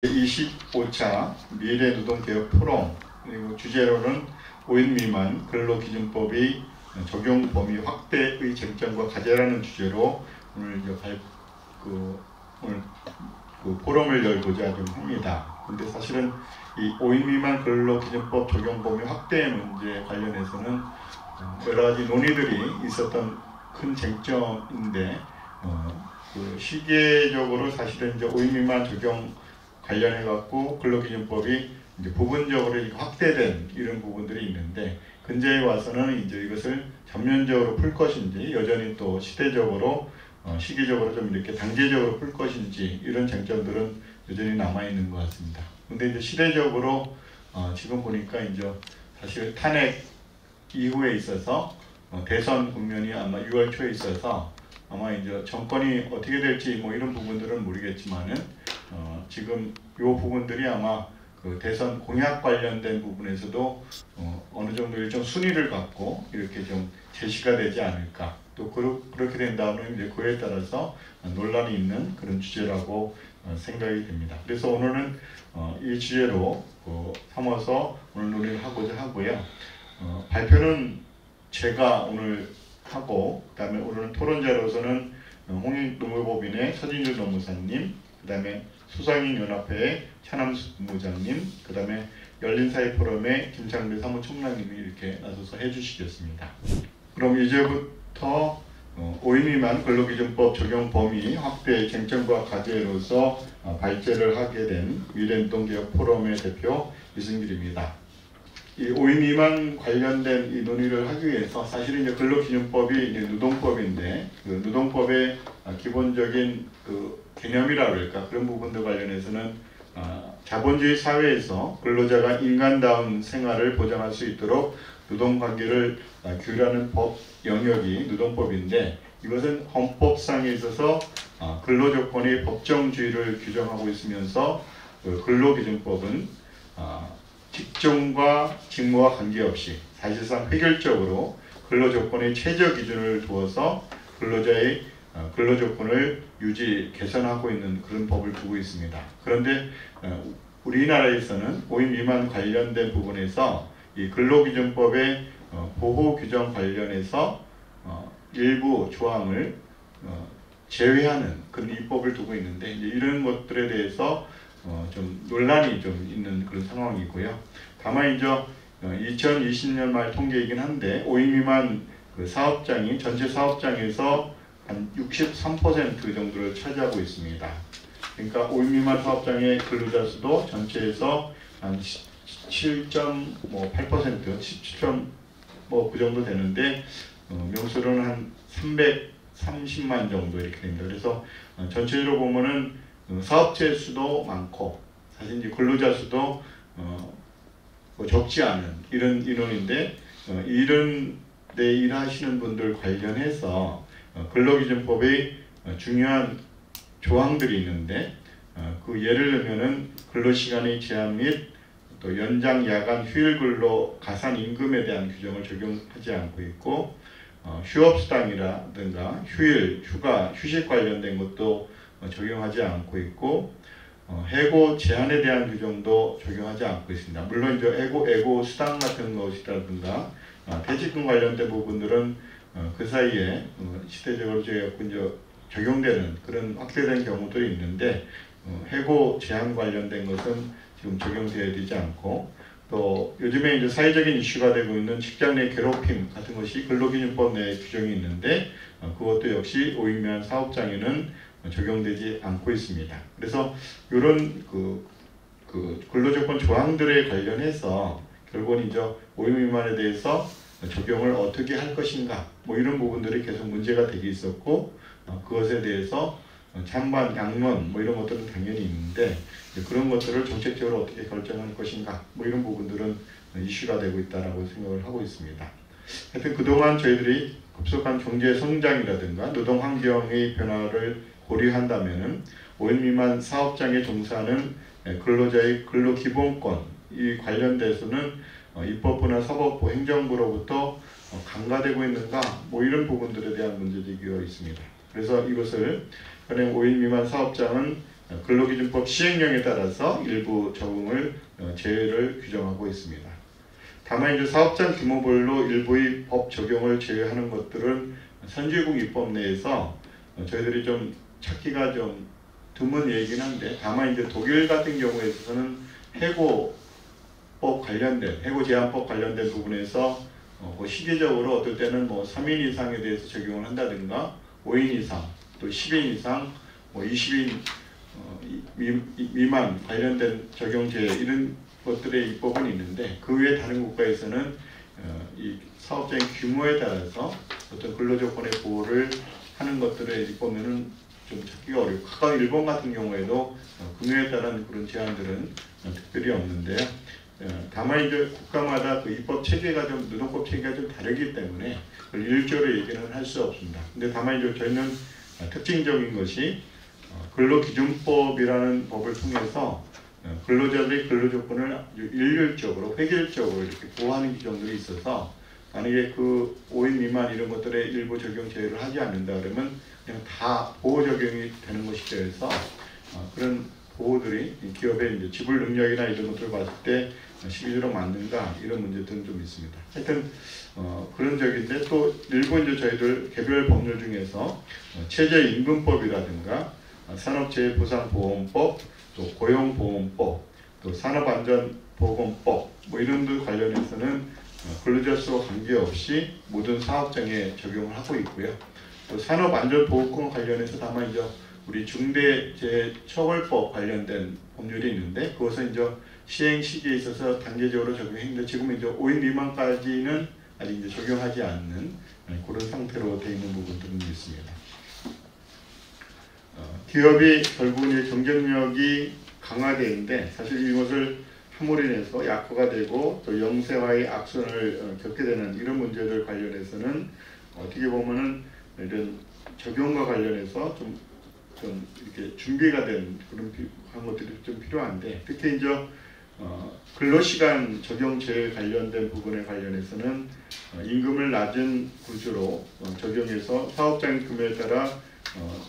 25차 미래노동개혁 포럼, 그리고 주제로는 5인 미만 근로기준법의 적용 범위 확대의 쟁점과 과제라는 주제로 오늘 오늘 포럼을 열고자 좀 합니다. 근데 사실은 이 5인 미만 근로기준법 적용 범위 확대 문제 관련해서는 여러 가지 논의들이 있었던 큰 쟁점인데, 시기적으로 사실은 이제 5인 미만 적용 관련해 갖고 근로기준법이 이제 부분적으로 확대된 이런 부분들이 있는데, 근제에 와서는 이제 이것을 전면적으로 풀 것인지, 여전히 또 시대적으로 시기적으로 좀 이렇게 단계적으로 풀 것인지, 이런 쟁점들은 여전히 남아 있는 것 같습니다. 근데 이제 시대적으로 지금 보니까 이제 사실 탄핵 이후에 있어서 대선 국면이 아마 6월 초에 있어서 아마 이제 정권이 어떻게 될지 뭐 이런 부분들은 모르겠지만은 지금 이 부분들이 아마 그 대선 공약 관련된 부분에서도 어느 정도 일정 순위를 갖고 이렇게 좀 제시가 되지 않을까. 또 그렇게 된다면 이제 그에 따라서 논란이 있는 그런 주제라고 생각이 됩니다. 그래서 오늘은 이 주제로 삼아서 오늘 논의를 하고자 하고요. 발표는 제가 오늘 하고, 그 다음에 오늘은 토론자로서는 홍익노무법인의 서진주 노무사님, 그 다음에 수상인연합회의 차남수 본부장님, 그 다음에 열린사회포럼의 김창대 사무총장님이 이렇게 나서서 해주시겠습니다. 그럼 이제부터 5인 미만 근로기준법 적용 범위 확대 쟁점과 과제로서 발제를 하게 된 미래노동개혁 포럼의 대표 이승길입니다. 이 5인 미만 관련된 이 논의를 하기 위해서 사실은 이제 근로기준법이 이제 노동법인데, 그 노동법의 기본적인 그 개념이라 그럴까, 그런 부분들 관련해서는 자본주의 사회에서 근로자가 인간다운 생활을 보장할 수 있도록 노동관계를 규율하는 법 영역이 노동법인데, 이것은 헌법상에 있어서 근로조건의 법정주의를 규정하고 있으면서 그 근로기준법은 직종과 직무와 관계없이 사실상 획일적으로 근로조건의 최저 기준을 두어서 근로자의 근로조건을 유지, 개선하고 있는 그런 법을 두고 있습니다. 그런데 우리나라에서는 5인 미만 관련된 부분에서 이 근로기준법의 보호규정 관련해서 일부 조항을 제외하는 그런 입법을 두고 있는데, 이제 이런 것들에 대해서 좀 논란이 좀 있는 그런 상황이고요. 다만 이제 2020년 말 통계이긴 한데 5인 미만 그 사업장이 전체 사업장에서 한 63% 정도를 차지하고 있습니다. 그러니까 5인 미만 사업장의 근로자 수도 전체에서 한 7.8%, 17.그 정도 되는데, 명수로는 한 330만 정도 이렇게 됩니다. 그래서 전체적으로 보면은 사업체 수도 많고, 사실 이제 근로자 수도 적지 않은 이런 인원인데, 이런 데 일하시는 분들 관련해서 근로기준법의 중요한 조항들이 있는데, 그 예를 들면은 근로시간의 제한 및 또 연장, 야간, 휴일 근로 가산 임금에 대한 규정을 적용하지 않고 있고, 휴업수당이라든가 휴일, 휴가, 휴식 관련된 것도 적용하지 않고 있고, 해고 제한에 대한 규정도 적용하지 않고 있습니다. 물론 이제 애고 수당 같은 것이라든가 퇴직금 관련된 부분들은 그 사이에 시대적으로 이제 적용되는 그런 확대된 경우들이 있는데, 해고 제한 관련된 것은 지금 적용되어야 되지 않고, 또 요즘에 이제 사회적인 이슈가 되고 있는 직장 내 괴롭힘 같은 것이 근로기준법 내에 규정이 있는데, 그것도 역시 5인 미만 사업장에는 적용되지 않고 있습니다. 그래서 이런 근로조건 조항들에 관련해서 결국은 이제 5인 미만에 대해서 적용을 어떻게 할 것인가, 뭐 이런 부분들이 계속 문제가 되게 있었고, 그것에 대해서 찬반, 양론 뭐 이런 것들은 당연히 있는데, 그런 것들을 정책적으로 어떻게 결정할 것인가, 뭐 이런 부분들은 이슈가 되고 있다라고 생각을 하고 있습니다. 하여튼 그동안 저희들이 급속한 경제 성장이라든가 노동 환경의 변화를 고려한다면은 5인 미만 사업장에 종사하는 근로자의 근로기본권 이 관련돼서는 입법부나 사법부, 행정부로부터 간과되고 있는가, 뭐 이런 부분들에 대한 문제제기가 있습니다. 그래서 이것을 현행 5인 미만 사업장은 근로기준법 시행령에 따라서 일부 적용을 제외를 규정하고 있습니다. 다만 이제 사업장 규모별로 일부의 법 적용을 제외하는 것들은 선진국 입법 내에서 저희들이 좀 찾기가 좀 드문 얘기긴 한데, 다만 이제 독일 같은 경우에 있어서는 해고법 관련된, 해고 제한법 관련된 부분에서 시기적으로 어떨 때는 3인 이상에 대해서 적용을 한다든가 5인 이상, 또 10인 이상, 20인 미만 관련된 적용제 이런 것들의 입법은 있는데, 그 외에 다른 국가에서는 이 사업장의 규모에 따라서 어떤 근로조건의 보호를 하는 것들의 입법에는 좀 찾기가 어렵고, 가까운 일본 같은 경우에도 금요에 따른 그런 제한들은 특별히 없는데요. 다만 이제 국가마다 그 입법 체계가 좀, 노동법 체계가 좀 다르기 때문에 그걸 일조로 얘기는 할 수 없습니다. 근데 다만 이제 저희는 특징적인 것이 근로기준법이라는 법을 통해서 근로자들의 근로조건을 일률적으로, 획일적으로 이렇게 보호하는 규정들이 있어서, 만약에 그 5인 미만 이런 것들의 일부 적용 제외를 하지 않는다 그러면 그냥 다 보호 적용이 되는 것이 되어서 그런 보호들이 기업의 이제 지불 능력이나 이런 것들을 봤을 때 시기적으로 맞는가 이런 문제들은 좀 있습니다. 하여튼 그런 적인데, 또 일부 이제 저희들 개별 법률 중에서 최저임금법이라든가 산업재해보상보험법, 또 고용보험법, 또 산업안전보건법 이런 들 관련해서는 근로자 수와 관계없이 모든 사업장에 적용을 하고 있고요. 또 산업안전보건법 관련해서 다만 이제 우리 중대재해처벌법 관련된 법률이 있는데, 그것은 이제 시행 시기에 있어서 단계적으로 적용했는데, 지금 이제 5인 미만까지는 아직 이제 적용하지 않는 그런 상태로 되어 있는 부분들은 있습니다. 기업이 결국은 경쟁력이 강화되는데, 사실 이것을 함으로 인해서 약화가 되고 또 영세화의 악순을 겪게 되는 이런 문제들 관련해서는 어떻게 보면은 이런 적용과 관련해서 좀 이렇게 준비가 된 그런 것들이 좀 필요한데, 특히 이제 근로시간 적용 제외 관련된 부분에 관련해서는 임금을 낮은 구조로 적용해서 사업장 규모에 따라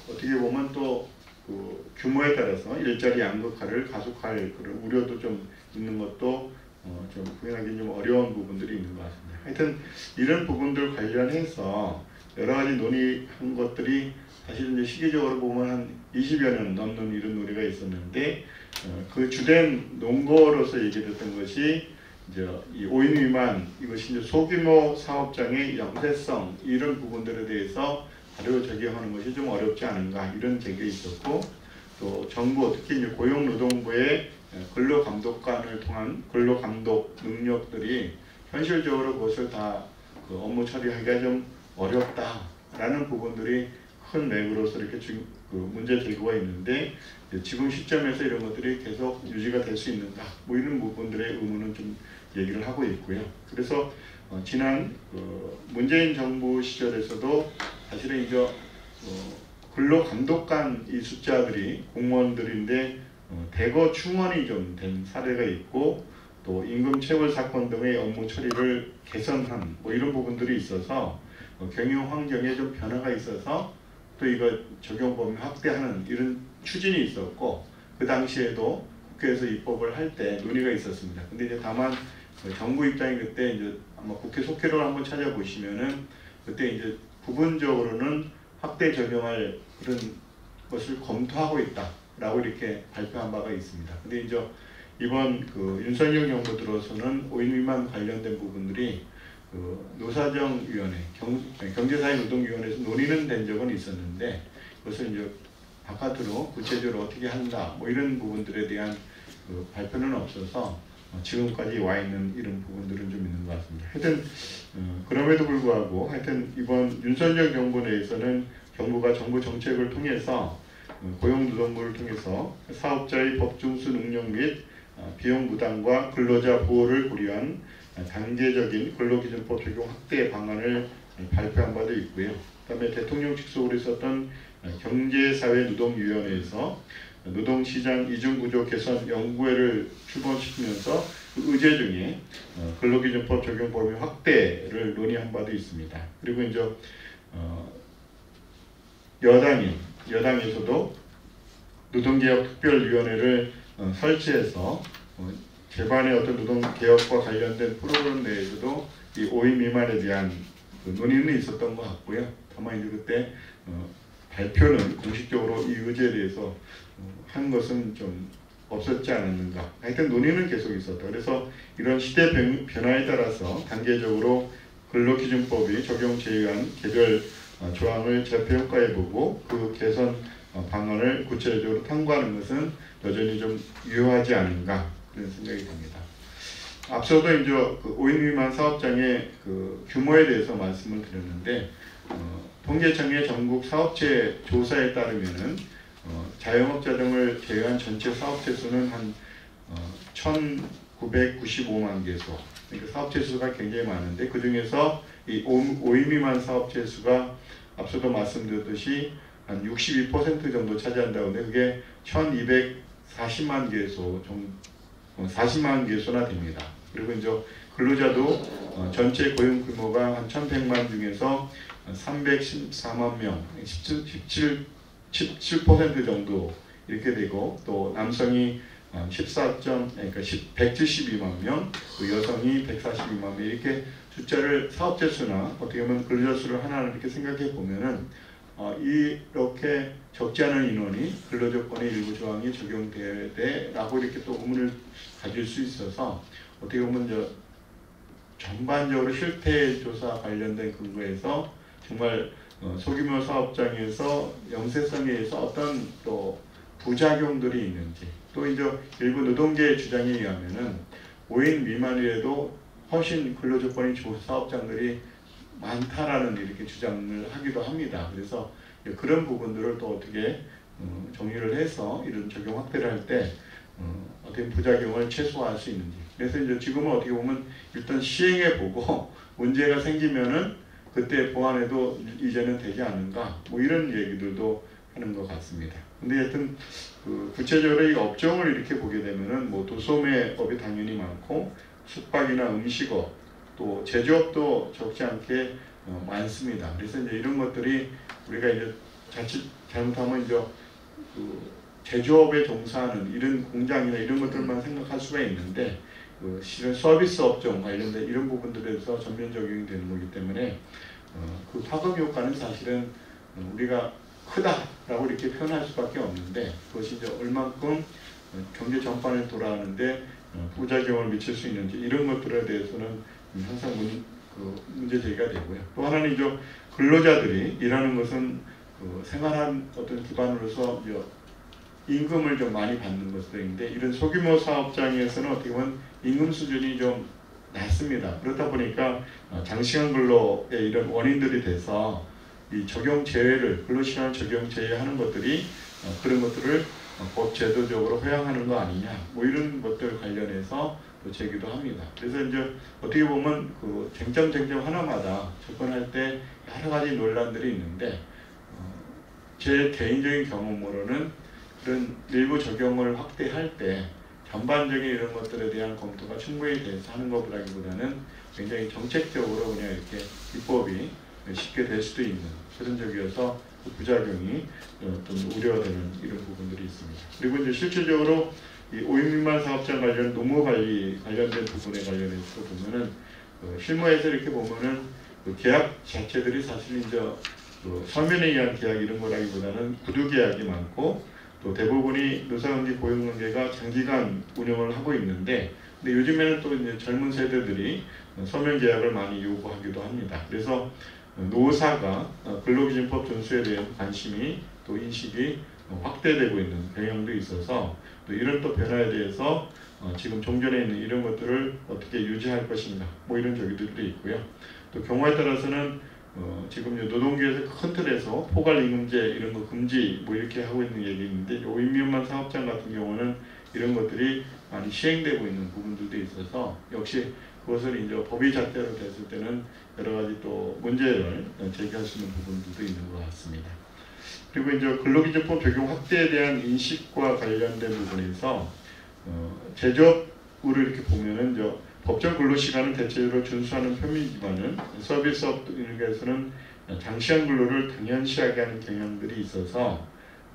어떻게 보면 또 그 규모에 따라서 일자리 양극화를 가속할 그런 우려도 좀 있는 것도 좀 부인하기 좀 어려운 부분들이 있는 것 같습니다. 하여튼 이런 부분들 관련해서 여러 가지 논의한 것들이 사실 이제 시기적으로 보면 한 20여 년 넘는 이런 논의가 있었는데, 그 주된 논거로서 얘기됐던 것이 이제 이 5인 미만, 이것이 이제 소규모 사업장의 영세성 이런 부분들에 대해서 바로 적용하는 것이 좀 어렵지 않은가 이런 제기가 있었고, 또 정부, 특히 이제 고용노동부의 근로감독관을 통한 근로감독 능력들이 현실적으로 그것을 다 그 업무 처리하기가 좀 어렵다라는 부분들이 큰 맥으로서 이렇게 지금 그 문제 제기가 있는데, 지금 시점에서 이런 것들이 계속 유지가 될 수 있는가 이런 부분들의 의문은 좀 얘기를 하고 있고요. 그래서 지난 문재인 정부 시절에서도 사실은 이제 근로감독관 이 숫자들이 공무원들인데 대거 충원이 좀 된 사례가 있고, 또 임금 체불 사건 등의 업무 처리를 개선한 이런 부분들이 있어서 경영 환경에 좀 변화가 있어서 또 이거 적용 범위 확대하는 이런 추진이 있었고, 그 당시에도 국회에서 입법을 할 때 논의가 있었습니다. 근데 이제 다만 정부 입장이 그때 이제 아마 국회 속회를 한번 찾아보시면은 그때 이제 부분적으로는 확대 적용할 그런 것을 검토하고 있다라고 이렇게 발표한 바가 있습니다. 근데 이제 이번 그 윤석열 정부 들어서는 5인 미만 관련된 부분들이 그 노사정위원회, 경제사회노동위원회에서 논의는 된 적은 있었는데, 그것을 이제 바깥으로 구체적으로 어떻게 한다 이런 부분들에 대한 그 발표는 없어서 지금까지 와 있는 이런 부분들은 좀 있는 것 같습니다. 하여튼 그럼에도 불구하고 하여튼 이번 윤석열 정부 내에서는 정부가 정부 정책을 통해서 고용노동부를 통해서 사업자의 법중수 능력 및 비용 부담과 근로자 보호를 고려한 단계적인 근로기준법 적용 확대 방안을 발표한 바도 있고요. 그다음에 대통령 직속으로 있었던 경제사회노동위원회에서 노동시장 이중구조 개선 연구회를 출범시키면서 그 의제 중에 근로기준법 적용 범위 확대를 논의한 바도 있습니다. 그리고 이제 여당에서도 노동개혁특별위원회를 설치해서 제반의 어떤 노동개혁과 관련된 프로그램 내에서도 이 5인 미만에 대한 논의는 있었던 것 같고요. 다만 이제 그때 발표는 공식적으로 이 의제에 대해서 한 것은 좀 없었지 않았는가. 하여튼 논의는 계속 있었다. 그래서 이런 시대 변화에 따라서 단계적으로 근로기준법이 적용 제외한 개별 조항을 재평가해보고 그 개선 방안을 구체적으로 탐구하는 것은 여전히 좀 유효하지 않은가 그런 생각이 듭니다. 앞서도 이제 그 5인 미만 사업장의 그 규모에 대해서 말씀을 드렸는데 통계청의 전국 사업체 조사에 따르면은 자영업자 등을 제외한 전체 사업체 수는 한 1,995만 개소. 그러니까 사업체 수가 굉장히 많은데 그 중에서 이 5인 미만 사업체 수가 앞서도 말씀드렸듯이 한 62% 정도 차지한다고 하는데 그게 1,240만 개소 정도, 40만 개소나 됩니다. 그리고 이제 근로자도 전체 고용 규모가 한 1,100만 중에서 314만 명, 17% 정도 이렇게 되고 또 남성이 172만 명, 또 여성이 142만 명 이렇게 숫자를 사업체 수나 어떻게 보면 근로자 수를 하나 이렇게 생각해 보면은 이렇게 적지 않은 인원이 근로조건의 일부 조항이 적용되라고 이렇게 또 의문을 가질 수 있어서 어떻게 보면 전반적으로 실태 조사 관련된 근거에서 정말 소규모 사업장에서 영세성에 의해서 어떤 또 부작용들이 있는지 또 이제 일부 노동계의 주장에 의하면은 5인 미만이라도 훨씬 근로조건이 좋은 사업장들이 많다라는 이렇게 주장을 하기도 합니다. 그래서 그런 부분들을 또 어떻게 정리를 해서 이런 적용 확대를 할 때 어떤 부작용을 최소화할 수 있는지. 그래서 이제 지금은 어떻게 보면 일단 시행해 보고 문제가 생기면은 그때 보완해도 이제는 되지 않는가. 뭐 이런 얘기들도 하는 것 같습니다. 근데 하여튼 구체적으로 이 업종을 이렇게 보게 되면은 뭐 도소매업이 당연히 많고 숙박이나 음식업 또 제조업도 적지 않게 많습니다. 그래서 이제 이런 것들이 우리가 이제 자칫 잘못하면 이제 제조업에 종사하는 이런 공장이나 이런 것들만 생각할 수가 있는데 실은 서비스 업종 관련된 이런 부분들에서 전면 적용이 되는 거기 때문에 그 파급 효과는 사실은 우리가 크다라고 이렇게 표현할 수밖에 없는데 그것이 이제 얼만큼 경제 전반에 돌아가는데 부작용을 미칠 수 있는지 이런 것들에 대해서는 항상 문제 제기가 되고요. 또 하나는 이제 근로자들이 일하는 것은 생활한 어떤 기반으로서 임금을 좀 많이 받는 것들인데 이런 소규모 사업장에서는 어떻게 보면 임금 수준이 좀 낮습니다. 그렇다 보니까 장시간 근로의 이런 원인들이 돼서 이 적용 제외를 근로시간 적용 제외하는 것들이 그런 것들을 법 제도적으로 허용하는 거 아니냐 뭐 이런 것들 관련해서 또 제기도 합니다. 그래서 이제 어떻게 보면 그 쟁점 하나마다 접근할 때 여러 가지 논란들이 있는데 제 개인적인 경험으로는 그런 일부 적용을 확대할 때 전반적인 이런 것들에 대한 검토가 충분히 돼서 하는 것보다는 굉장히 정책적으로 그냥 이렇게 입법이 쉽게 될 수도 있는 그런 적이어서 그 부작용이 좀 우려가 되는 이런 부분들이 있습니다. 그리고 이제 실질적으로 이 5인 미만 사업장 관련 노무 관리 관련된 부분에 관련해서 보면은 실무에서 이렇게 보면은 그 계약 자체들이 사실 이제 서면에 의한 계약 이런 거라기보다는 구두 계약이 많고 또 대부분이 노사관계 고용관계가 장기간 운영을 하고 있는데 근데 요즘에는 또 이제 젊은 세대들이 서면 계약을 많이 요구하기도 합니다. 그래서 노사가 근로기준법 준수에 대한 관심이 또 인식이 확대되고 있는 경향도 있어서 또 이런 또 변화에 대해서 지금 종전에 있는 이런 것들을 어떻게 유지할 것인가 뭐 이런 저기들도 있고요. 또 경우에 따라서는 지금 노동계에서 큰 틀에서 포괄임금제 이런 거 금지 뭐 이렇게 하고 있는 얘기 있는데 5인 미만 사업장 같은 경우는 이런 것들이 많이 시행되고 있는 부분들도 있어서 역시 그것을 이제 법이 잣대로 됐을 때는 여러 가지 또 문제를 제기할 수 있는 부분들도 있는 것 같습니다. 그리고 이제 근로기준법 적용 확대에 대한 인식과 관련된 부분에서 제조업을 이렇게 보면은 이제 법정 근로시간은 대체적으로 준수하는 편이지만은 서비스업 등에서는 장시간 근로를 당연시하게 하는 경향들이 있어서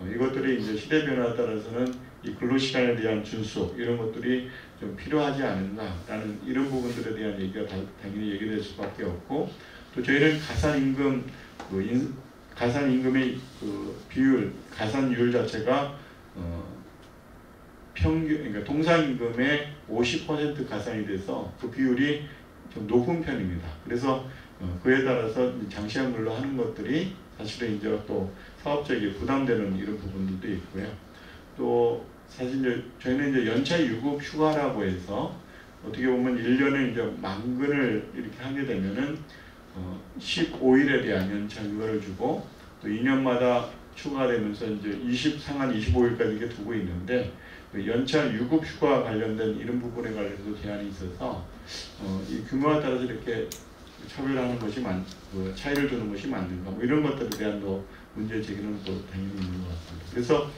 이것들이 이제 시대 변화에 따라서는 이 근로시간에 대한 준수 이런 것들이 좀 필요하지 않은가라는 이런 부분들에 대한 얘기가 당연히 얘기될 수밖에 없고, 또 저희는 가산임금 가산임금의 그 비율, 가산율 자체가 평균, 그러니까 통상임금의 50% 가산이 돼서 그 비율이 좀 높은 편입니다. 그래서 그에 따라서 장시간근로 하는 것들이 사실은 이제 또 사업자에게 부담되는 이런 부분들도 있고요. 또 사실 이제 저희는 이제 연차 유급 휴가라고 해서 어떻게 보면 1년에 이제 만근을 이렇게 하게 되면은 15일에 대한 연차 휴가를 주고, 또 2년마다 추가되면서 이제 상한 25일까지 이렇게 두고 있는데, 연차 유급 휴가 관련된 이런 부분에 관해서도 제한이 있어서 이 규모에 따라서 이렇게 차별하는 것이 차이를 두는 것이 맞는가, 뭐 이런 것들에 대한 또 문제 제기는 또 당연히 있는 것 같습니다. 그래서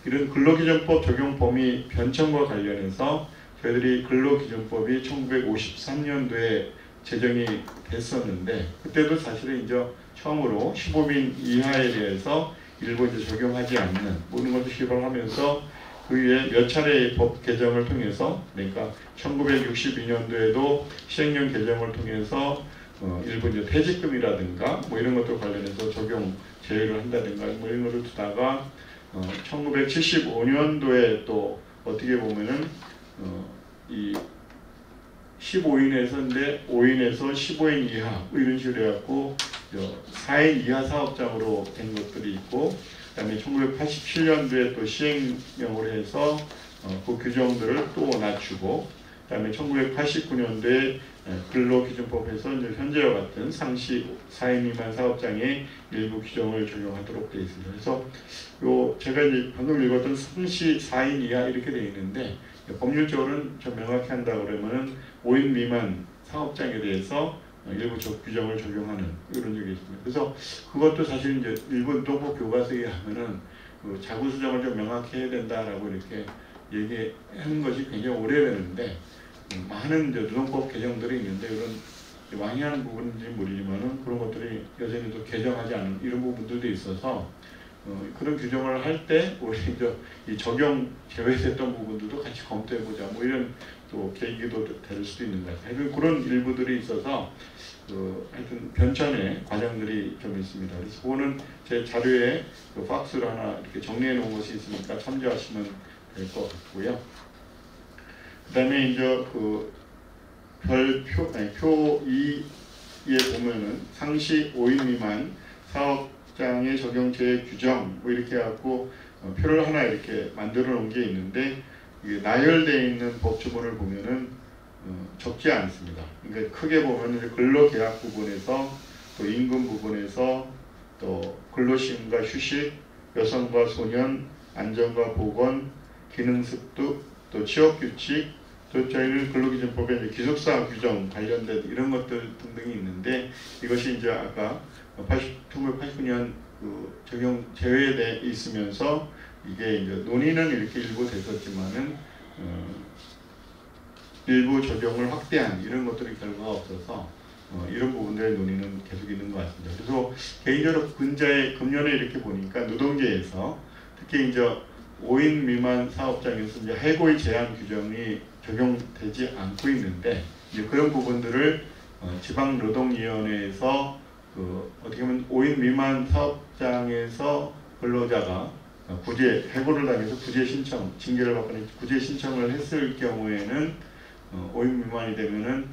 이런 근로기준법 적용 범위 변천과 관련해서 저희들이 근로기준법이 1953년도에 제정이 됐었는데, 그때도 사실은 이제 처음으로 15인 이하에 대해서 일부 이제 적용하지 않는 모든 것을 시발하면서 그 위에 몇 차례의 법 개정을 통해서, 그러니까 1962년도에도 시행령 개정을 통해서 일부 이제 퇴직금이라든가 뭐 이런 것들 관련해서 적용 제외를 한다든가 뭐 이런 것을 두다가 1975년도에 또 어떻게 보면은 이 15인에서인데 5인에서 15인 이하 이런 식으로 해갖고 4인 이하 사업장으로 된 것들이 있고, 그다음에 1987년도에 또 시행령으로 해서 그 규정들을 또 낮추고, 그다음에 1989년도에 근로기준법에서 이제 현재와 같은 상시 4인 미만 사업장의 일부 규정을 적용하도록 되어 있습니다. 그래서 제가 이제 방금 읽었던 상시 4인 이하 이렇게 되어 있는데, 법률적으로는 좀 명확히 한다 그러면은 5인 미만 사업장에 대해서 일부 규정을 적용하는 이런 적이 있습니다. 그래서 그것도 사실 이제 일부 노동법 교과서에 하면은 그 자구 수정을 좀 명확히 해야 된다라고 이렇게 얘기하는 것이 굉장히 오래되는데, 많은 이제 노동법 개정들이 있는데 그런 왕의하는 부분인지 모르지만은 그런 것들이 여전히 또 개정하지 않은 이런 부분들도 있어서 그런 규정을 할 때 우리 이제 이 적용 제외됐던 부분들도 같이 검토해보자 뭐 이런 또 계기도 될 수도 있는 것 같아요. 그런 일부들이 있어서 하여튼 변천의 과정들이 좀 있습니다. 그래서 그거는 제 자료에 팍스로 하나 이렇게 정리해 놓은 것이 있으니까 참조하시면 될 것 같고요. 그 다음에 이제 표 2에 보면은 상시 5인 미만 사업장의 적용 제외 규정 뭐 이렇게 해갖고 표를 하나 이렇게 만들어 놓은 게 있는데, 이게 나열되어 있는 법조문을 보면은 적지 않습니다. 그러니까 크게 보면은 근로계약 부분에서 또 임금 부분에서 또 근로시간과 휴식, 여성과 소년, 안전과 보건, 기능습득, 또 취업규칙, 또 저희는 근로기준법에 이제 기숙사 규정 관련된 이런 것들 등등이 있는데, 이것이 이제 아까 1989년 적용 제외돼 있으면서 이게 이제 논의는 이렇게 일부 됐었지만은 일부 적용을 확대한 이런 것들이 결과가 없어서 이런 부분들의 논의는 계속 있는 것 같습니다. 그래서 개인적으로 금년에 이렇게 보니까 노동계에서 특히 이제 5인 미만 사업장에서 이제 해고의 제한 규정이 적용되지 않고 있는데, 이제 그런 부분들을 지방노동위원회에서 어떻게 보면 5인 미만 사업장에서 근로자가 해고를 당해서 구제 신청, 징계를 받거나 구제 신청을 했을 경우에는 5인 미만이 되면은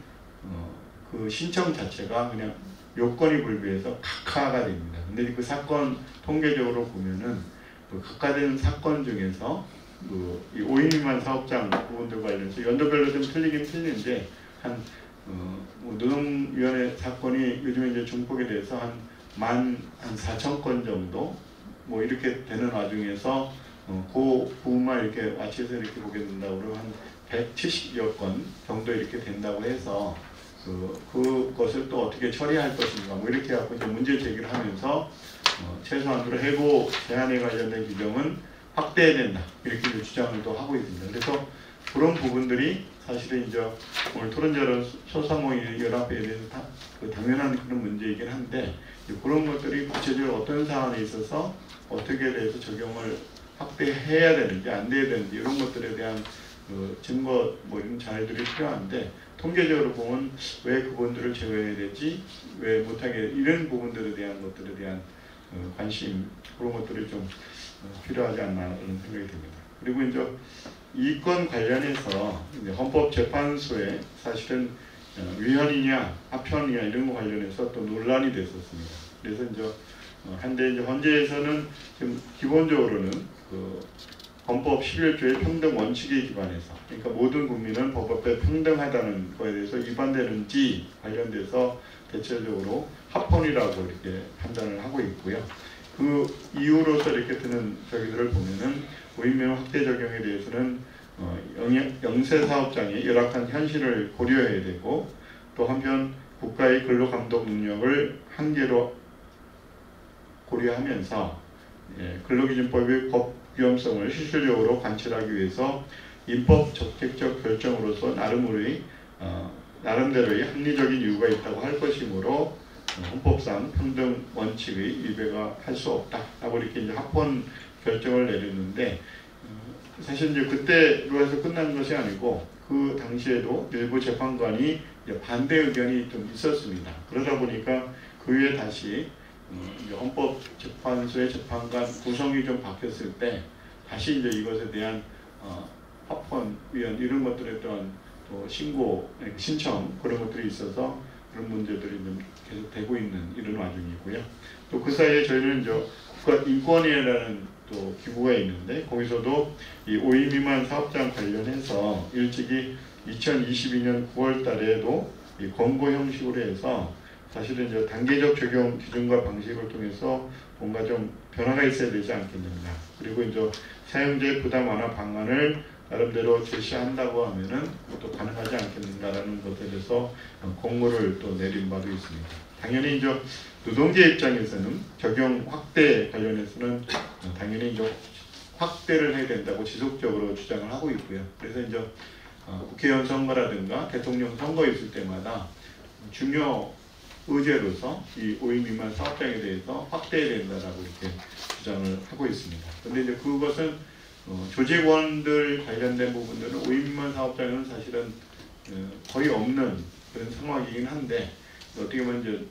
그 신청 자체가 그냥 요건이 불비해서 각하가 됩니다. 근데 그 사건 통계적으로 보면은 각하된 사건 중에서 이 5인 미만 사업장 부분들 관련해서 연도별로 좀 틀리긴 틀리는데 노동위원회 사건이 요즘에 이제 중폭에 대해서 한 14,000건 정도 뭐 이렇게 되는 와중에서 그 부분만 이렇게 맞춰서 이렇게 보게 된다고 그러면 한 170여 건 정도 이렇게 된다고 해서 그것을 또 어떻게 처리할 것인가 뭐 이렇게 갖고 이제 문제 제기를 하면서 최소한으로 해고 제한에 관련된 규정은 확대해야 된다 이렇게 주장을 또 하고 있습니다. 그래서 그런 부분들이 사실은 이제 오늘 토론자는 소상공인 연합회에 대해서 그 당연한 그런 문제이긴 한데 그런 것들이 구체적으로 어떤 사안에 있어서 어떻게 대해서 적용을 확대해야 되는지 안 돼야 되는지 이런 것들에 대한 그 증거 뭐 이런 자료들이 필요한데 통계적으로 보면 왜 그분들을 제외해야 되지 왜 못하게 이런 부분들에 대한 것들에 대한 관심 그런 것들이 좀 필요하지 않나 이런 생각이 듭니다. 그리고 이제 이 건 관련해서 이제 헌법재판소에 사실은 위헌이냐 합헌이냐 이런 거 관련해서 또 논란이 됐었습니다. 그래서 이제 한데 이제 헌재에서는 지금 기본적으로는 그 헌법 11조의 평등 원칙에 기반해서 그러니까 모든 국민은 법 앞에 평등하다는 거에 대해서 위반되는지 관련돼서 대체적으로 합헌이라고 이렇게 판단을 하고 있고요. 그 이유로서 이렇게 드는 저기들을 보면은 오인면 확대 적용에 대해서는 영세 사업장의 열악한 현실을 고려해야 되고 또 한편 국가의 근로감독 능력을 한계로 고려하면서 근로기준법의 법 위험성을 실질적으로 관철하기 위해서 입법 적극적 결정으로서 나름대로의 합리적인 이유가 있다고 할 것이므로 헌법상 평등 원칙의 위배가 할 수 없다라고 이렇게 이제 합헌 결정을 내렸는데 사실 이제 그때로 해서 끝난 것이 아니고 그 당시에도 일부 재판관이 반대 의견이 좀 있었습니다. 그러다 보니까 그 후에 다시 헌법재판소의 재판관 구성이 좀 바뀌었을 때 다시 이제 이것에 대한 합헌 위헌 이런 것들에 대한 또 신청 그런 것들이 있어서 그런 문제들이 좀 계속 되고 있는 이런 와중이고요. 또 그 사이에 저희는 이제 국가인권위라는 또 기구가 있는데 거기서도 이 5인 미만 사업장 관련해서 일찍이 2022년 9월 달에도 이 권고 형식으로 해서 사실은 이제 단계적 적용 기준과 방식을 통해서 뭔가 좀 변화가 있어야 되지 않겠는가. 그리고 이제 사용자의 부담 완화 방안을 나름대로 제시한다고 하면은 또 가능하지 않겠는가라는 것에 대해서 공고를 또 내린 바도 있습니다. 당연히 이제 노동계 입장에서는 적용 확대 관련해서는 당연히 이제 확대를 해야 된다고 지속적으로 주장을 하고 있고요. 그래서 이제 국회의원 선거라든가 대통령 선거 있을 때마다 중요 의제로서 이 5인 미만 사업장에 대해서 확대해야 된다라고 이렇게 주장을 하고 있습니다. 그런데 이제 그것은 조직원들 관련된 부분들은 5인 미만 사업장은 사실은 거의 없는 그런 상황이긴 한데 어떻게 보면 이제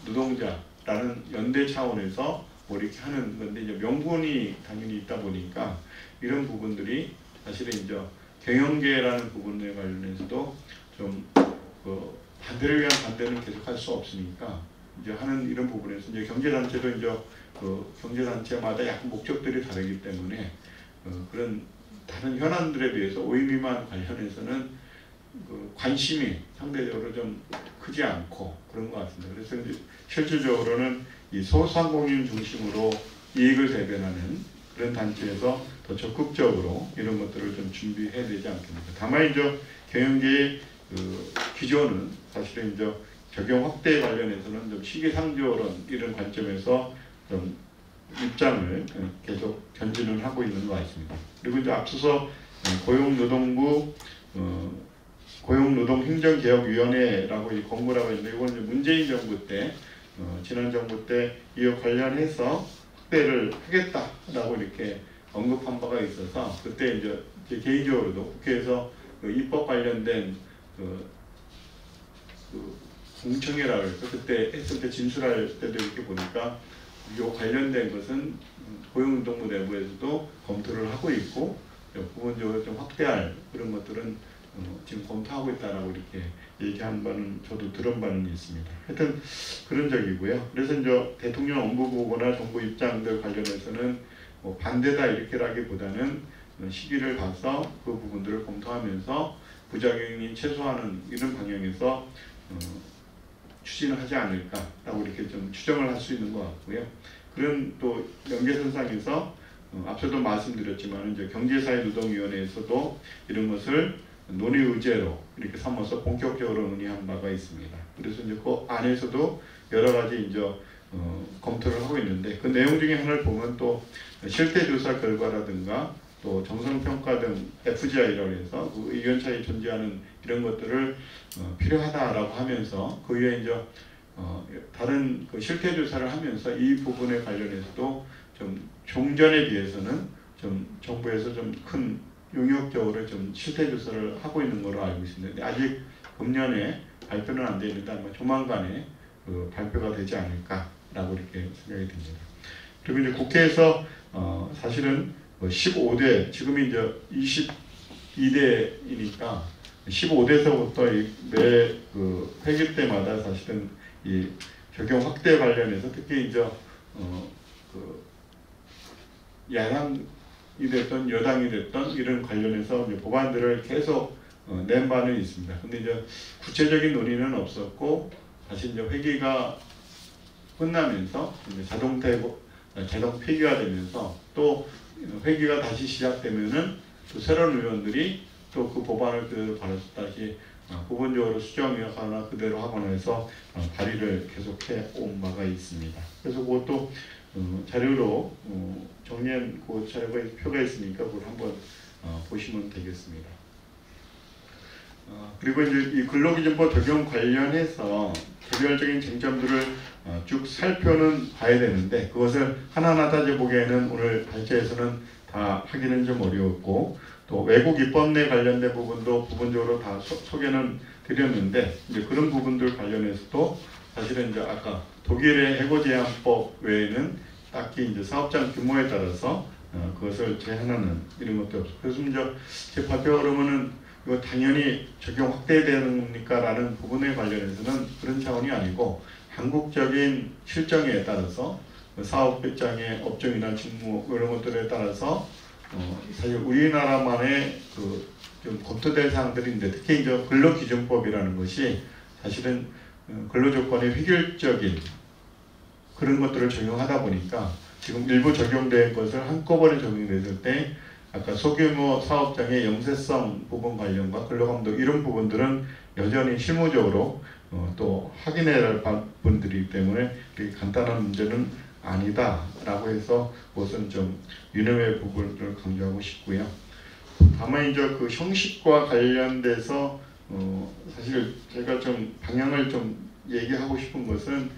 노동자라는 연대 차원에서 뭐 이렇게 하는 건데 이제 명분이 당연히 있다 보니까 이런 부분들이 사실은 이제 경영계라는 부분에 관련해서도 좀 반대를 위한 반대는 계속할 수 없으니까 이제 하는 이런 부분에서 이제 경제단체도 이제 그 경제단체마다 약간 목적들이 다르기 때문에 그런 다른 현안들에 비해서 5인 미만 관련해서는 관심이 상대적으로 좀 크지 않고 그런 것 같습니다. 그래서 이제 실질적으로는 이 소상공인 중심으로 이익을 대변하는 그런 단체에서 더 적극적으로 이런 것들을 좀 준비해야 되지 않겠습니까? 다만 이제 경영계의 기조는 사실은 이제 적용 확대 관련해서는 좀 시기상조론 이런 관점에서 좀 입장을 계속 견지는 하고 있는 것 같습니다. 그리고 이제 앞서서 고용노동부 고용노동행정개혁위원회라고 이 권고라고 했는데 이건 이제 문재인 정부 때 지난 정부 때 이와 관련해서 확대를 하겠다라고 이렇게 언급한 바가 있어서 그때 이제 제 개인적으로도 국회에서 입법 관련된 공청회라고 해서 그때 했을 때 진술할 때도 이렇게 보니까 이 관련된 것은 고용노동부 내부에서도 검토를 하고 있고 부분적으로 좀 확대할 그런 것들은 지금 검토하고 있다라고 이렇게 얘기한 바는 저도 들은 바는 있습니다. 하여튼 그런 적이고요. 그래서 이제 대통령 업무보고나 정부 입장들 관련해서는 뭐 반대다 이렇게라기보다는 시기를 봐서 그 부분들을 검토하면서 부작용이 최소화하는 이런 방향에서 추진을 하지 않을까라고 이렇게 좀 추정을 할 수 있는 것 같고요. 그런 또 연계선상에서 앞서도 말씀드렸지만 이제 경제사회노동위원회에서도 이런 것을 논의 의제로 이렇게 삼아서 본격적으로 논의한 바가 있습니다. 그래서 이제 그 안에서도 여러 가지 이제 검토를 하고 있는데 그 내용 중에 하나를 보면 또 실태조사 결과라든가 또 정성평가 등 FGI라고 해서 그 의견 차이 존재하는 이런 것들을 필요하다라고 하면서 그 위에 이제 다른 그 실태 조사를 하면서 이 부분에 관련해서도 좀 종전에 비해서는 좀 정부에서 좀 큰 용역적으로 좀 실태 조사를 하고 있는 걸로 알고 있습니다. 아직 금년에 발표는 안 되어 있는데 아마 조만간에 그 발표가 되지 않을까라고 이렇게 생각이 듭니다. 그리고 이제 국회에서 사실은 15대 지금이 이제 22대이니까 15대서부터 매 그 회기 때마다 사실은 이 적용 확대 관련해서 특히 이제 그 야당이 됐던 여당이 됐던 이런 관련해서 이제 법안들을 계속 낸 바는 있습니다. 근데 이제 구체적인 논의는 없었고 다시 이제 회기가 끝나면서 이제 자동 폐기가 되면서 또 회기가 다시 시작되면은 또 새로운 의원들이 또 그 법안을 그대로 받아서 다시 부분적으로 수정하거나 그대로 하거나 해서 발의를 계속해 온 바가 있습니다. 그래서 그것도 자료로 정리한 그 자료가 표가 있으니까 그걸 한번 보시면 되겠습니다. 그리고 이제 이 근로기준법 적용 관련해서 개별적인 쟁점들을 쭉 살펴는 봐야 되는데 그것을 하나하나 따져보기에는 오늘 발제에서는 다 하기는 좀 어려웠고 또 외국 입법 내 관련된 부분도 부분적으로 다 소개는 드렸는데 이제 그런 부분들 관련해서도 사실은 이제 아까 독일의 해고제한법 외에는 딱히 이제 사업장 규모에 따라서 그것을 제한하는 이런 것도 없고 그래서 이제 제 발표 그러면은 이거 당연히 적용 확대되는 겁니까? 라는 부분에 관련해서는 그런 차원이 아니고 한국적인 실정에 따라서 사업 배짱의 업종이나 직무 이런 것들에 따라서 사실 우리나라만의 그 좀 검토될 사항들인데 특히 이제 근로기준법이라는 것이 사실은 근로조건의 획일적인 그런 것들을 적용하다 보니까 지금 일부 적용된 것을 한꺼번에 적용됐을 때 아까 소규모 사업장의 영세성 부분 관련과 근로감독 이런 부분들은 여전히 실무적으로 또 확인해야 할 부분들이기 때문에 간단한 문제는 아니다라고 해서 그것은 좀 유념의 부분을 강조하고 싶고요. 다만 이제 그 형식과 관련돼서 사실 제가 좀 방향을 좀 얘기하고 싶은 것은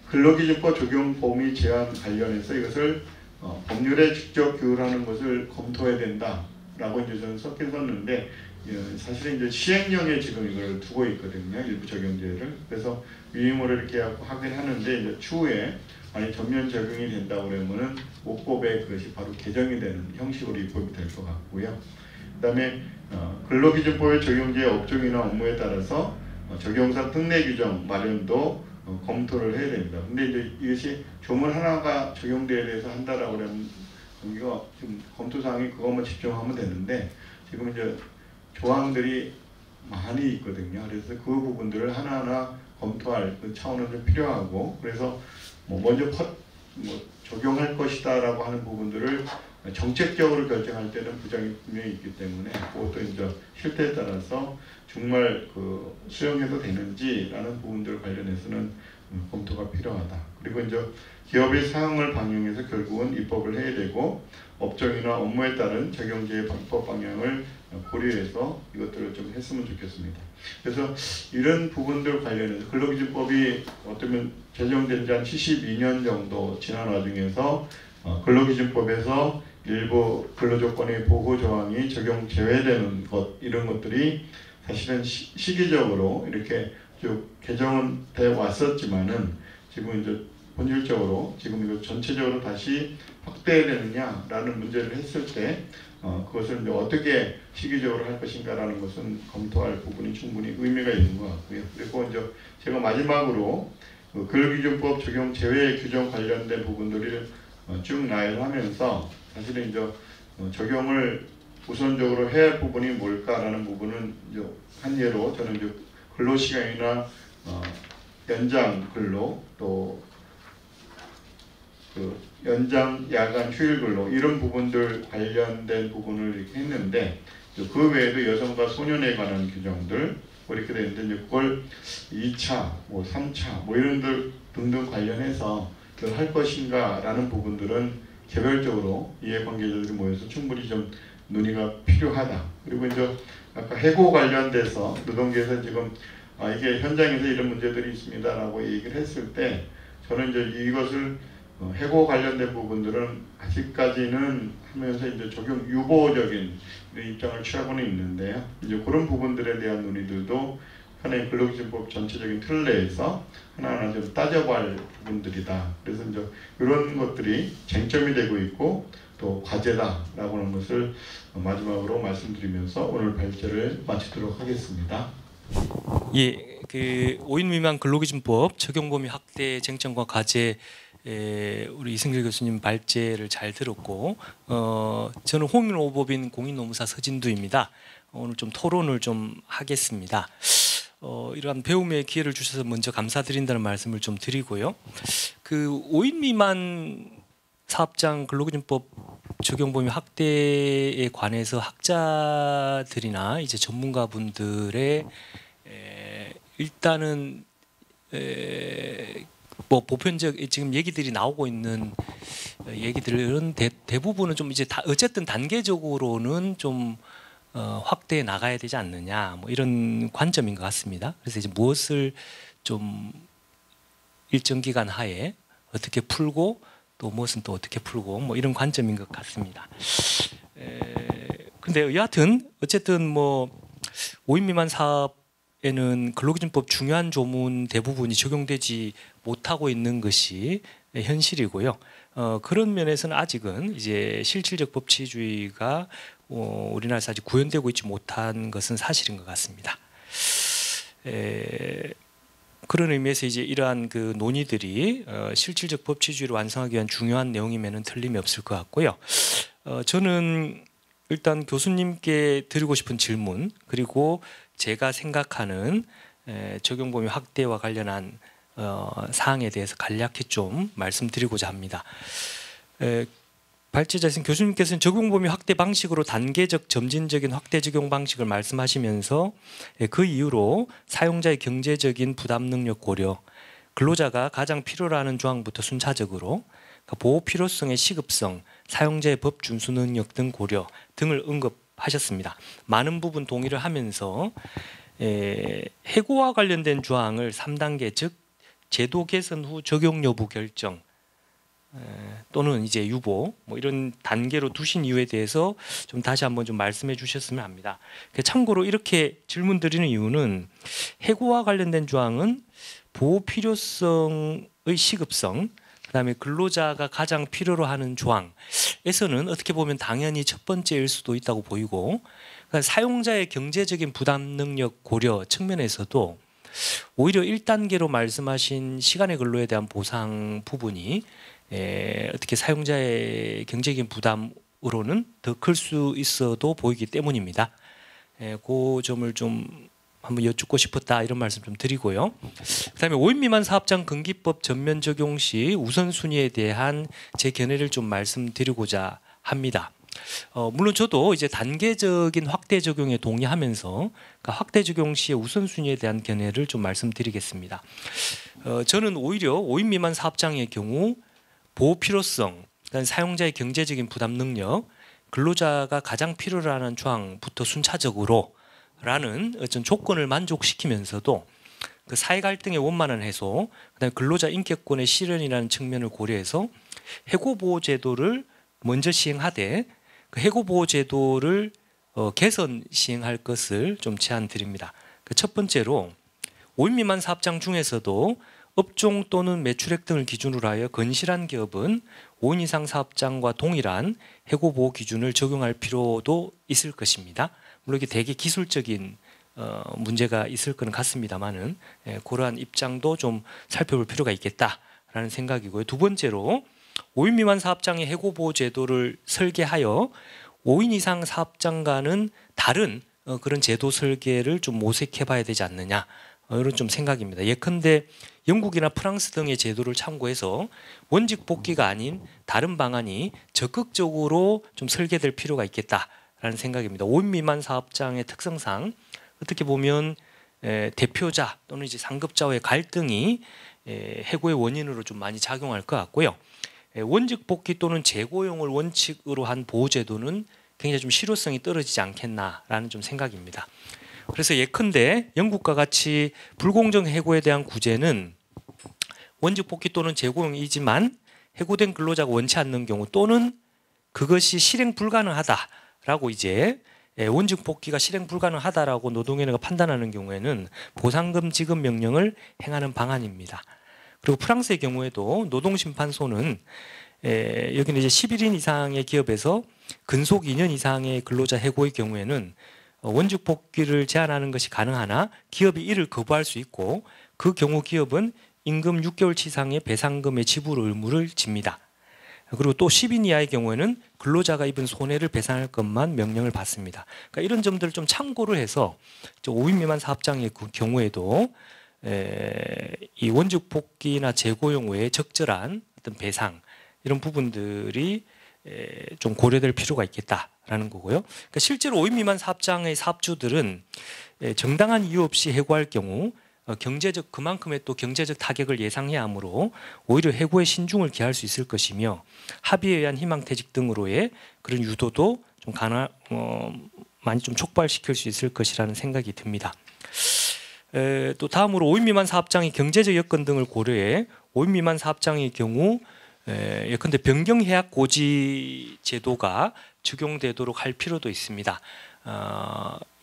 근로기준법 적용 범위 제한 관련해서 이것을 법률에 직접 규율하는 것을 검토해야 된다라고 이제 저는 섞여 썼는데 사실은 이제 시행령에 지금 이걸 두고 있거든요. 일부 적용제를. 그래서 위임으로 이렇게 하긴 하는데 이제 추후에 만약 전면 적용이 된다고 그러면은 모법에 그것이 바로 개정이 되는 형식으로 입법이 될 것 같고요. 그다음에 근로기준법의 적용제 업종이나 업무에 따라서 적용사 특례 규정 마련도 검토를 해야 됩니다. 근데 이제 이것이 조문 하나가 적용되어야 돼서 한다라고 그러면 이거 지금 검토 사항이 그것만 집중하면 되는데 지금 이제 조항들이 많이 있거든요. 그래서 그 부분들을 하나하나 검토할 그 차원은 좀 필요하고 그래서 먼저 적용할 것이다라고 하는 부분들을 정책적으로 결정할 때는 부정이 분명히 있기 때문에 그것도 이제 실태에 따라서 정말 그 수용해도 되는지라는 부분들 관련해서는 검토가 필요하다. 그리고 이제 기업의 사항을 반영해서 결국은 입법을 해야 되고 업종이나 업무에 따른 적용제의 방법 방향을 고려해서 이것들을 좀 했으면 좋겠습니다. 그래서 이런 부분들 관련해서 근로기준법이 어쩌면 제정된 지 한 72년 정도 지난 와중에서 근로기준법에서 일부 근로조건의 보호 조항이 적용 제외되는 것 이런 것들이 사실은 시기적으로 이렇게 쭉 개정은 돼 왔었지만은 지금 이제 본질적으로 지금 이거 전체적으로 다시 확대되느냐라는 문제를 했을 때 그것을 이제 어떻게 시기적으로 할 것인가라는 것은 검토할 부분이 충분히 의미가 있는 것 같고요. 그리고 이제 제가 마지막으로 그 근로기준법 적용 제외 규정 관련된 부분들을 쭉 나열하면서 사실은 이제 적용을 우선적으로 해야 할 부분이 뭘까라는 부분은 이제 한 예로 저는 이제 근로시간이나 연장 근로 또 그 연장 야간 휴일 근로 이런 부분들 관련된 부분을 이렇게 했는데 그 외에도 여성과 소년에 관한 규정들 이렇게 되는데 이제 그걸 2차, 3차 이런 들 등등 관련해서 할 것인가라는 부분들은 개별적으로 이해관계자들이 모여서 충분히 좀 논의가 필요하다. 그리고 이제 아까 해고 관련돼서 노동계에서 지금 이게 현장에서 이런 문제들이 있습니다라고 얘기를 했을 때 저는 이제 이것을 해고 관련된 부분들은 아직까지는 하면서 이제 적용 유보적인 입장을 취하고는 있는데요. 이제 그런 부분들에 대한 논의들도 하나의 근로기준법 전체적인 틀 내에서 하나하나 좀 따져봐야 할 부분들이다. 그래서 이제 이런 것들이 쟁점이 되고 있고 또 과제다라고 하는 것을 마지막으로 말씀드리면서 오늘 발제를 마치도록 하겠습니다. 예, 그 5인 미만 근로기준법 적용 범위 확대 쟁점과 과제 우리 이승길 교수님 발제를 잘 들었고 저는 홍인오법인 공인노무사 서진두입니다. 오늘 좀 토론을 좀 하겠습니다. 이러한 배움의 기회를 주셔서 먼저 감사드린다는 말씀을 좀 드리고요. 그 5인 미만 사업장 근로기준법 적용 범위 확대에 관해서 학자들이나 이제 전문가분들의 일단은 뭐 보편적 지금 얘기들이 나오고 있는 얘기들은 대부분은 좀 이제 어쨌든 단계적으로는 좀 확대해 나가야 되지 않느냐 뭐 이런 관점인 것 같습니다. 그래서 이제 무엇을 좀 일정 기간 하에 어떻게 풀고 또 무엇은 또 어떻게 풀고 뭐 이런 관점인 것 같습니다. 근데 여하튼 어쨌든 뭐 5인 미만 사업에는 근로기준법 중요한 조문 대부분이 적용되지 못하고 있는 것이 현실이고요. 그런 면에서는 아직은 이제 실질적 법치주의가 우리나라에서 아직 구현되고 있지 못한 것은 사실인 것 같습니다. 그런 의미에서 이제 이러한 그 논의들이 실질적 법치주의를 완성하기 위한 중요한 내용이면은 틀림이 없을 것 같고요. 저는 일단 교수님께 드리고 싶은 질문 그리고 제가 생각하는 적용 범위 확대와 관련한 사항에 대해서 간략히 좀 말씀드리고자 합니다. 발제자이신 교수님께서는 적용 범위 확대 방식으로 단계적 점진적인 확대 적용 방식을 말씀하시면서 그 이유로 사용자의 경제적인 부담 능력 고려, 근로자가 가장 필요로 하는 조항부터 순차적으로 보호 필요성의 시급성, 사용자의 법 준수 능력 등 고려 등을 언급하셨습니다. 많은 부분 동의를 하면서 해고와 관련된 조항을 3단계 즉 제도 개선 후 적용 여부 결정 또는 이제 유보 뭐 이런 단계로 두신 이유에 대해서 좀 다시 한번 좀 말씀해 주셨으면 합니다. 참고로 이렇게 질문 드리는 이유는 해고와 관련된 조항은 보호 필요성의 시급성 그다음에 근로자가 가장 필요로 하는 조항에서는 어떻게 보면 당연히 첫 번째일 수도 있다고 보이고 그러니까 사용자의 경제적인 부담 능력 고려 측면에서도 오히려 1단계로 말씀하신 시간의 근로에 대한 보상 부분이 어떻게 사용자의 경제적인 부담으로는 더 클 수 있어도 보이기 때문입니다. 그 점을 좀 한번 여쭙고 싶었다 이런 말씀 좀 드리고요. 그다음에 5인 미만 사업장 근기법 전면 적용 시 우선순위에 대한 제 견해를 좀 말씀드리고자 합니다. 물론 저도 이제 단계적인 확대 적용에 동의하면서 그러니까 확대 적용 시의 우선순위에 대한 견해를 좀 말씀드리겠습니다. 저는 오히려 5인 미만 사업장의 경우 보호 필요성, 그다음에 사용자의 경제적인 부담 능력, 근로자가 가장 필요로 하는 조항부터 순차적으로 라는 어떤 조건을 만족시키면서도 그 사회 갈등의 원만한 해소, 그다음에 근로자 인격권의 실현이라는 측면을 고려해서 해고 보호 제도를 먼저 시행하되 그 해고 보호 제도를 개선 시행할 것을 좀 제안드립니다. 그 첫 번째로 5인 미만 사업장 중에서도 업종 또는 매출액 등을 기준으로 하여 건실한 기업은 5인 이상 사업장과 동일한 해고 보호 기준을 적용할 필요도 있을 것입니다. 물론 이게 되게 기술적인 문제가 있을 것은 같습니다만은 그러한 입장도 좀 살펴볼 필요가 있겠다라는 생각이고요. 두 번째로 5인 미만 사업장의 해고 보호 제도를 설계하여 5인 이상 사업장과는 다른 그런 제도 설계를 좀 모색해봐야 되지 않느냐 이런 좀 생각입니다. 예컨대 영국이나 프랑스 등의 제도를 참고해서 원직 복귀가 아닌 다른 방안이 적극적으로 좀 설계될 필요가 있겠다라는 생각입니다. 5인 미만 사업장의 특성상 어떻게 보면 대표자 또는 이제 상급자와의 갈등이 해고의 원인으로 좀 많이 작용할 것 같고요. 원직 복귀 또는 재고용을 원칙으로 한 보호제도는 굉장히 좀 실효성이 떨어지지 않겠나라는 좀 생각입니다. 그래서 예컨대 영국과 같이 불공정 해고에 대한 구제는 원직 복귀 또는 재고용이지만 해고된 근로자가 원치 않는 경우 또는 그것이 실행 불가능하다라고 이제 원직 복귀가 실행 불가능하다라고 노동위원회가 판단하는 경우에는 보상금 지급 명령을 행하는 방안입니다. 그리고 프랑스의 경우에도 노동심판소는 여기는 이제 11인 이상의 기업에서 근속 2년 이상의 근로자 해고의 경우에는 원직 복귀를 제한하는 것이 가능하나 기업이 이를 거부할 수 있고 그 경우 기업은 임금 6개월치 이상의 배상금의 지불 의무를 집니다. 그리고 또 10인 이하의 경우에는 근로자가 입은 손해를 배상할 것만 명령을 받습니다. 그러니까 이런 점들을 좀 참고를 해서 5인 미만 사업장의 그 경우에도 이 원직 복귀나 재고용 외에 적절한 어떤 배상 이런 부분들이 좀 고려될 필요가 있겠다라는 거고요. 그러니까 실제로 5인 미만 사업장의 사업주들은 정당한 이유 없이 해고할 경우 경제적 그만큼의 또 경제적 타격을 예상해야 하므로 오히려 해고에 신중을 기할 수 있을 것이며 합의에 의한 희망퇴직 등으로의 그런 유도도 좀 많이 좀 촉발시킬 수 있을 것이라는 생각이 듭니다. 또 다음으로 5인 미만 사업장의 경제적 여건 등을 고려해 5인 미만 사업장의 경우 예컨대 변경해약 고지 제도가 적용되도록 할 필요도 있습니다.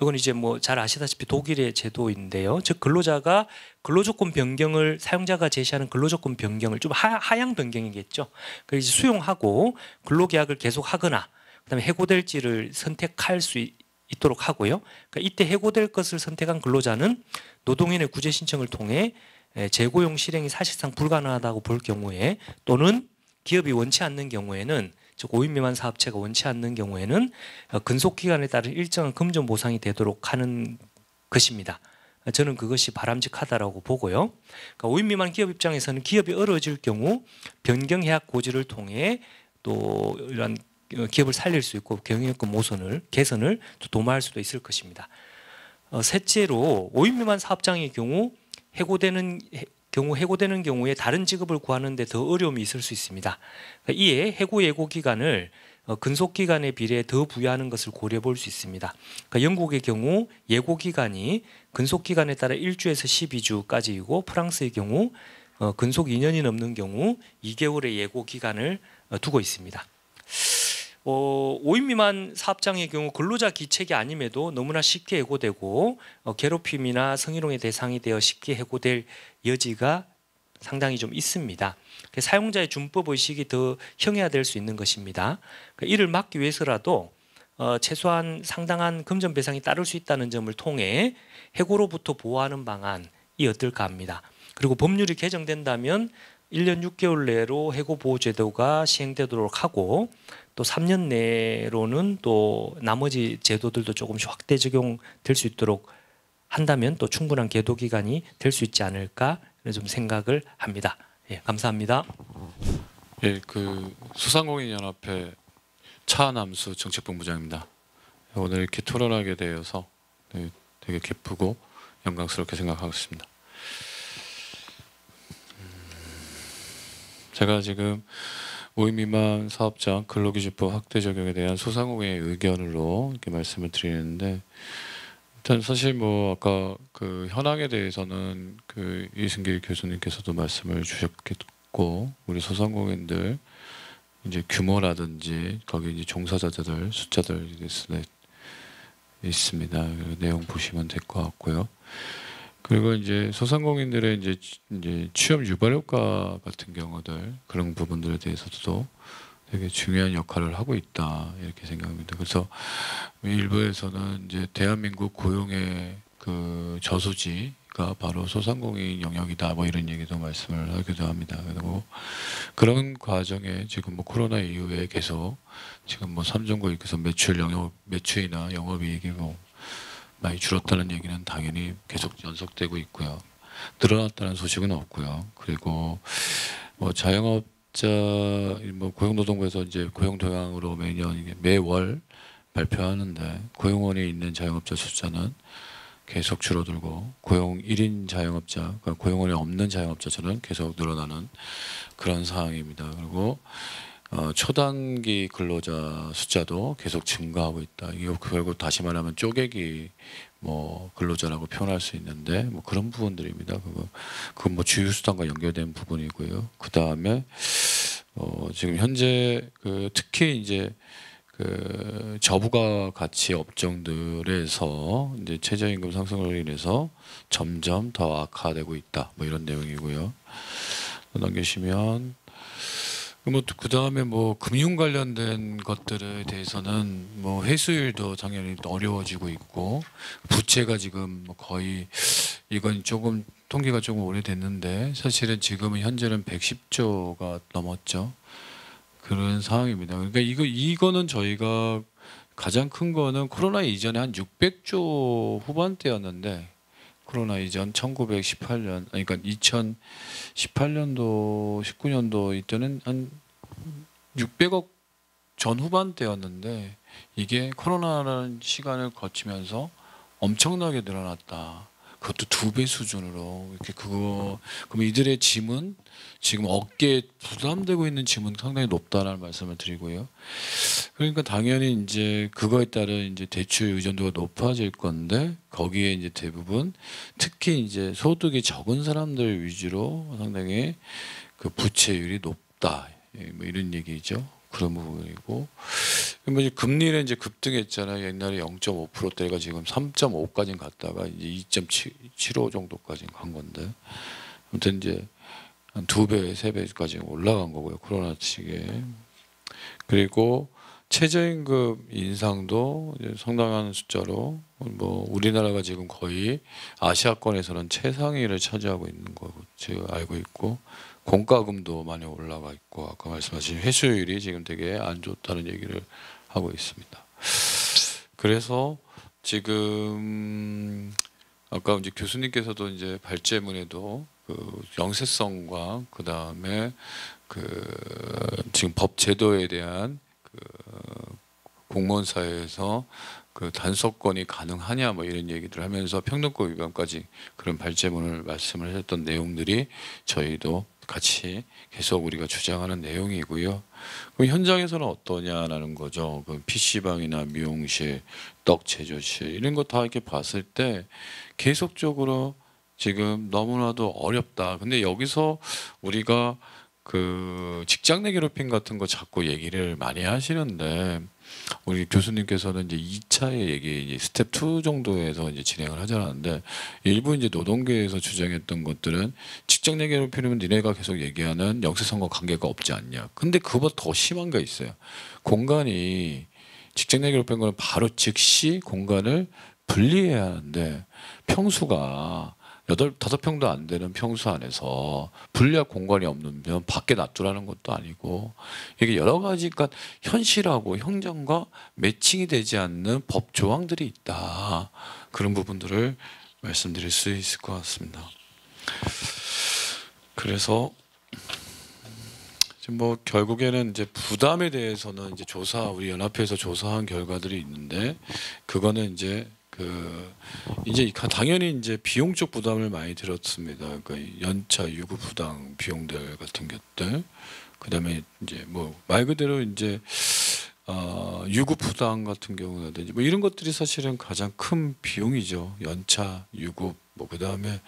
이건 이제 뭐 잘 아시다시피 독일의 제도인데요. 즉 근로자가 근로조건 변경을 사용자가 제시하는 근로조건 변경을 좀 하향 변경이겠죠. 그래서 이제 수용하고 근로계약을 계속하거나 그다음에 해고될지를 선택할 수 있도록 하고요. 그러니까 이때 해고될 것을 선택한 근로자는 노동위원회 구제 신청을 통해 재고용 실행이 사실상 불가능하다고 볼 경우에 또는 기업이 원치 않는 경우에는 즉 5인 미만 사업체가 원치 않는 경우에는 근속기간에 따른 일정한 금전 보상이 되도록 하는 것입니다. 저는 그것이 바람직하다라고 보고요. 그러니까 5인 미만 기업 입장에서는 기업이 어려워질 경우 변경해약 고지를 통해 또 이러한 기업을 살릴 수 있고 경영여건 개선을 또 도모할 수도 있을 것입니다. 셋째로 5인 미만 사업장의 경우 해고되는 경우에 다른 직업을 구하는 데 더 어려움이 있을 수 있습니다. 이에 해고 예고 기간을 근속 기간에 비례해 더 부여하는 것을 고려해 볼 수 있습니다. 그러니까 영국의 경우 예고 기간이 근속 기간에 따라 1주에서 12주까지이고 프랑스의 경우 근속 2년이 넘는 경우 2개월의 예고 기간을 두고 있습니다. 5인 미만 사업장의 경우 근로자 기책이 아님에도 너무나 쉽게 해고되고 괴롭힘이나 성희롱의 대상이 되어 쉽게 해고될 여지가 상당히 좀 있습니다. 사용자의 준법 의식이 더 형해화될 수 있는 것입니다. 이를 막기 위해서라도 최소한 상당한 금전 배상이 따를 수 있다는 점을 통해 해고로부터 보호하는 방안이 어떨까 합니다. 그리고 법률이 개정된다면 1년 6개월 내로 해고 보호 제도가 시행되도록 하고 또 3년 내로는 또 나머지 제도들도 조금씩 확대 적용될 수 있도록 한다면 또 충분한 계도 기간이 될 수 있지 않을까 좀 생각을 합니다. 예, 감사합니다. 예, 그 소상공인연합회 차남수 정책본부장입니다. 오늘 이렇게 토론하게 되어서 되게 기쁘고 영광스럽게 생각하고 있습니다. 제가 지금 5인 미만 사업장 근로기준법 확대 적용에 대한 소상공인의 의견으로 이렇게 말씀을 드리는데, 일단 사실 뭐 아까 그 현황에 대해서는 그 이승길 교수님께서도 말씀을 주셨겠고, 우리 소상공인들 이제 규모라든지 거기 이제 종사자들 숫자들 있습니다. 내용 보시면 될 것 같고요. 그리고 이제 소상공인들의 이제 취업 유발 효과 같은 경우들, 그런 부분들에 대해서도 되게 중요한 역할을 하고 있다 이렇게 생각합니다. 그래서 일부에서는 이제 대한민국 고용의 그 저수지가 바로 소상공인 영역이다 뭐 이런 얘기도 말씀을 하기도 합니다. 그리고 그런 과정에 지금 뭐 코로나 이후에 계속 지금 뭐 삼성고객께서 매출이나 영업이익이 뭐 많이 줄었다는 얘기는 당연히 계속 연속되고 있고요. 늘어났다는 소식은 없고요. 그리고 뭐 자영업자 뭐 고용노동부에서 이제 고용도양으로 매월 발표하는데 고용원에 있는 자영업자 숫자는 계속 줄어들고 고용 1인 자영업자, 그러니까 고용원이 없는 자영업자들은 계속 늘어나는 그런 상황입니다. 그리고 초단기 근로자 숫자도 계속 증가하고 있다. 이게 결국 다시 말하면 쪼개기 뭐 근로자라고 표현할 수 있는데 뭐 그런 부분들입니다. 그건 뭐 주휴수당과 연결된 부분이고요. 그 다음에 지금 현재 특히 이제 저부가 가치 업종들에서 이제 최저임금 상승으로 인해서 점점 더 악화되고 있다. 뭐 이런 내용이고요. 넘기시면 그 다음에 뭐 금융 관련된 것들에 대해서는 뭐 회수율도 당연히 어려워지고 있고 부채가 지금 뭐 거의 이건 조금 통계가 조금 오래됐는데 사실은 지금은 현재는 110조가 넘었죠. 그런 상황입니다. 그러니까 이거는 저희가 가장 큰 거는 코로나 이전에 한 600조 후반대였는데 코로나 이전 1918년 그러니까 2018년도 19년도 이때는 한 600억 전 후반대였는데 이게 코로나라는 시간을 거치면서 엄청나게 늘어났다. 그것도 2배 수준으로 이렇게 그럼 이들의 짐은 지금 어깨에 부담되고 있는 짐은 상당히 높다라는 말씀을 드리고요. 그러니까 당연히 이제 그거에 따른 이제 대출 의존도가 높아질 건데 거기에 이제 대부분 특히 이제 소득이 적은 사람들 위주로 상당히 그 부채율이 높다. 뭐 이런 얘기죠. 그런 부분이고 뭐 이제 금리는 이제 급등했잖아요. 옛날에 0.5%대가 지금 3.5까지 갔다가 이제 2.75 정도까지 간 건데 아무튼 이제 한 2배, 3배까지 올라간 거고요. 코로나 시기에. 그리고 최저임금 인상도 이제 상당한 숫자로 뭐 우리나라가 지금 거의 아시아권에서는 최상위를 차지하고 있는 거고 제가 알고 있고 공과금도 많이 올라가 있고 아까 말씀하신 회수율이 지금 되게 안 좋다는 얘기를 하고 있습니다. 그래서 지금 아까 이제 교수님께서도 이제 발제문에도 그 영세성과 그 다음에 지금 법 제도에 대한 공무원 사회에서 그 단속권이 가능하냐 뭐 이런 얘기들 하면서 평등법 위반까지 그런 발제문을 말씀을 하셨던 내용들이 저희도 같이 계속 우리가 주장하는 내용이고요. 그럼 현장에서는 어떠냐라는 거죠. 그 PC방이나 미용실, 떡 제조실 이런 거 다 이렇게 봤을 때 계속적으로 지금 너무나도 어렵다. 근데 여기서 우리가 그 직장 내 괴롭힘 같은 거 자꾸 얘기를 많이 하시는데 우리 교수님께서는 이제 2차의 얘기 이제 스텝 2 정도에서 이제 진행을 하자는데 일부 이제 노동계에서 주장했던 것들은 직장 내 괴롭히면 니네가 계속 얘기하는 영세성과 관계가 없지 않냐. 근데 그보다 더 심한 게 있어요. 공간이 직장 내 괴롭히는 거는 바로 즉시 공간을 분리해야 하는데 평수가 5평도 안 되는 평수 안에서 분리할 공간이 없으면 밖에 놔두라는 것도 아니고 이게 여러 가지 그러니까 현실하고 형정과 매칭이 되지 않는 법 조항들이 있다. 그런 부분들을 말씀드릴 수 있을 것 같습니다. 그래서 지금 뭐 결국에는 이제 부담에 대해서는 이제 우리 연합회에서 조사한 결과들이 있는데 그거는 이제 이제 당연히 이제 비용적 부담을 많이 들었습니다. 그러니까 연차 유급 부담 비용들 같은 것들, 그다음에 이제 뭐 말 그대로 이제 유급 부담 같은 경우라든지 뭐 이런 것들이 사실은 가장 큰 비용이죠. 연차 유급 뭐 그다음에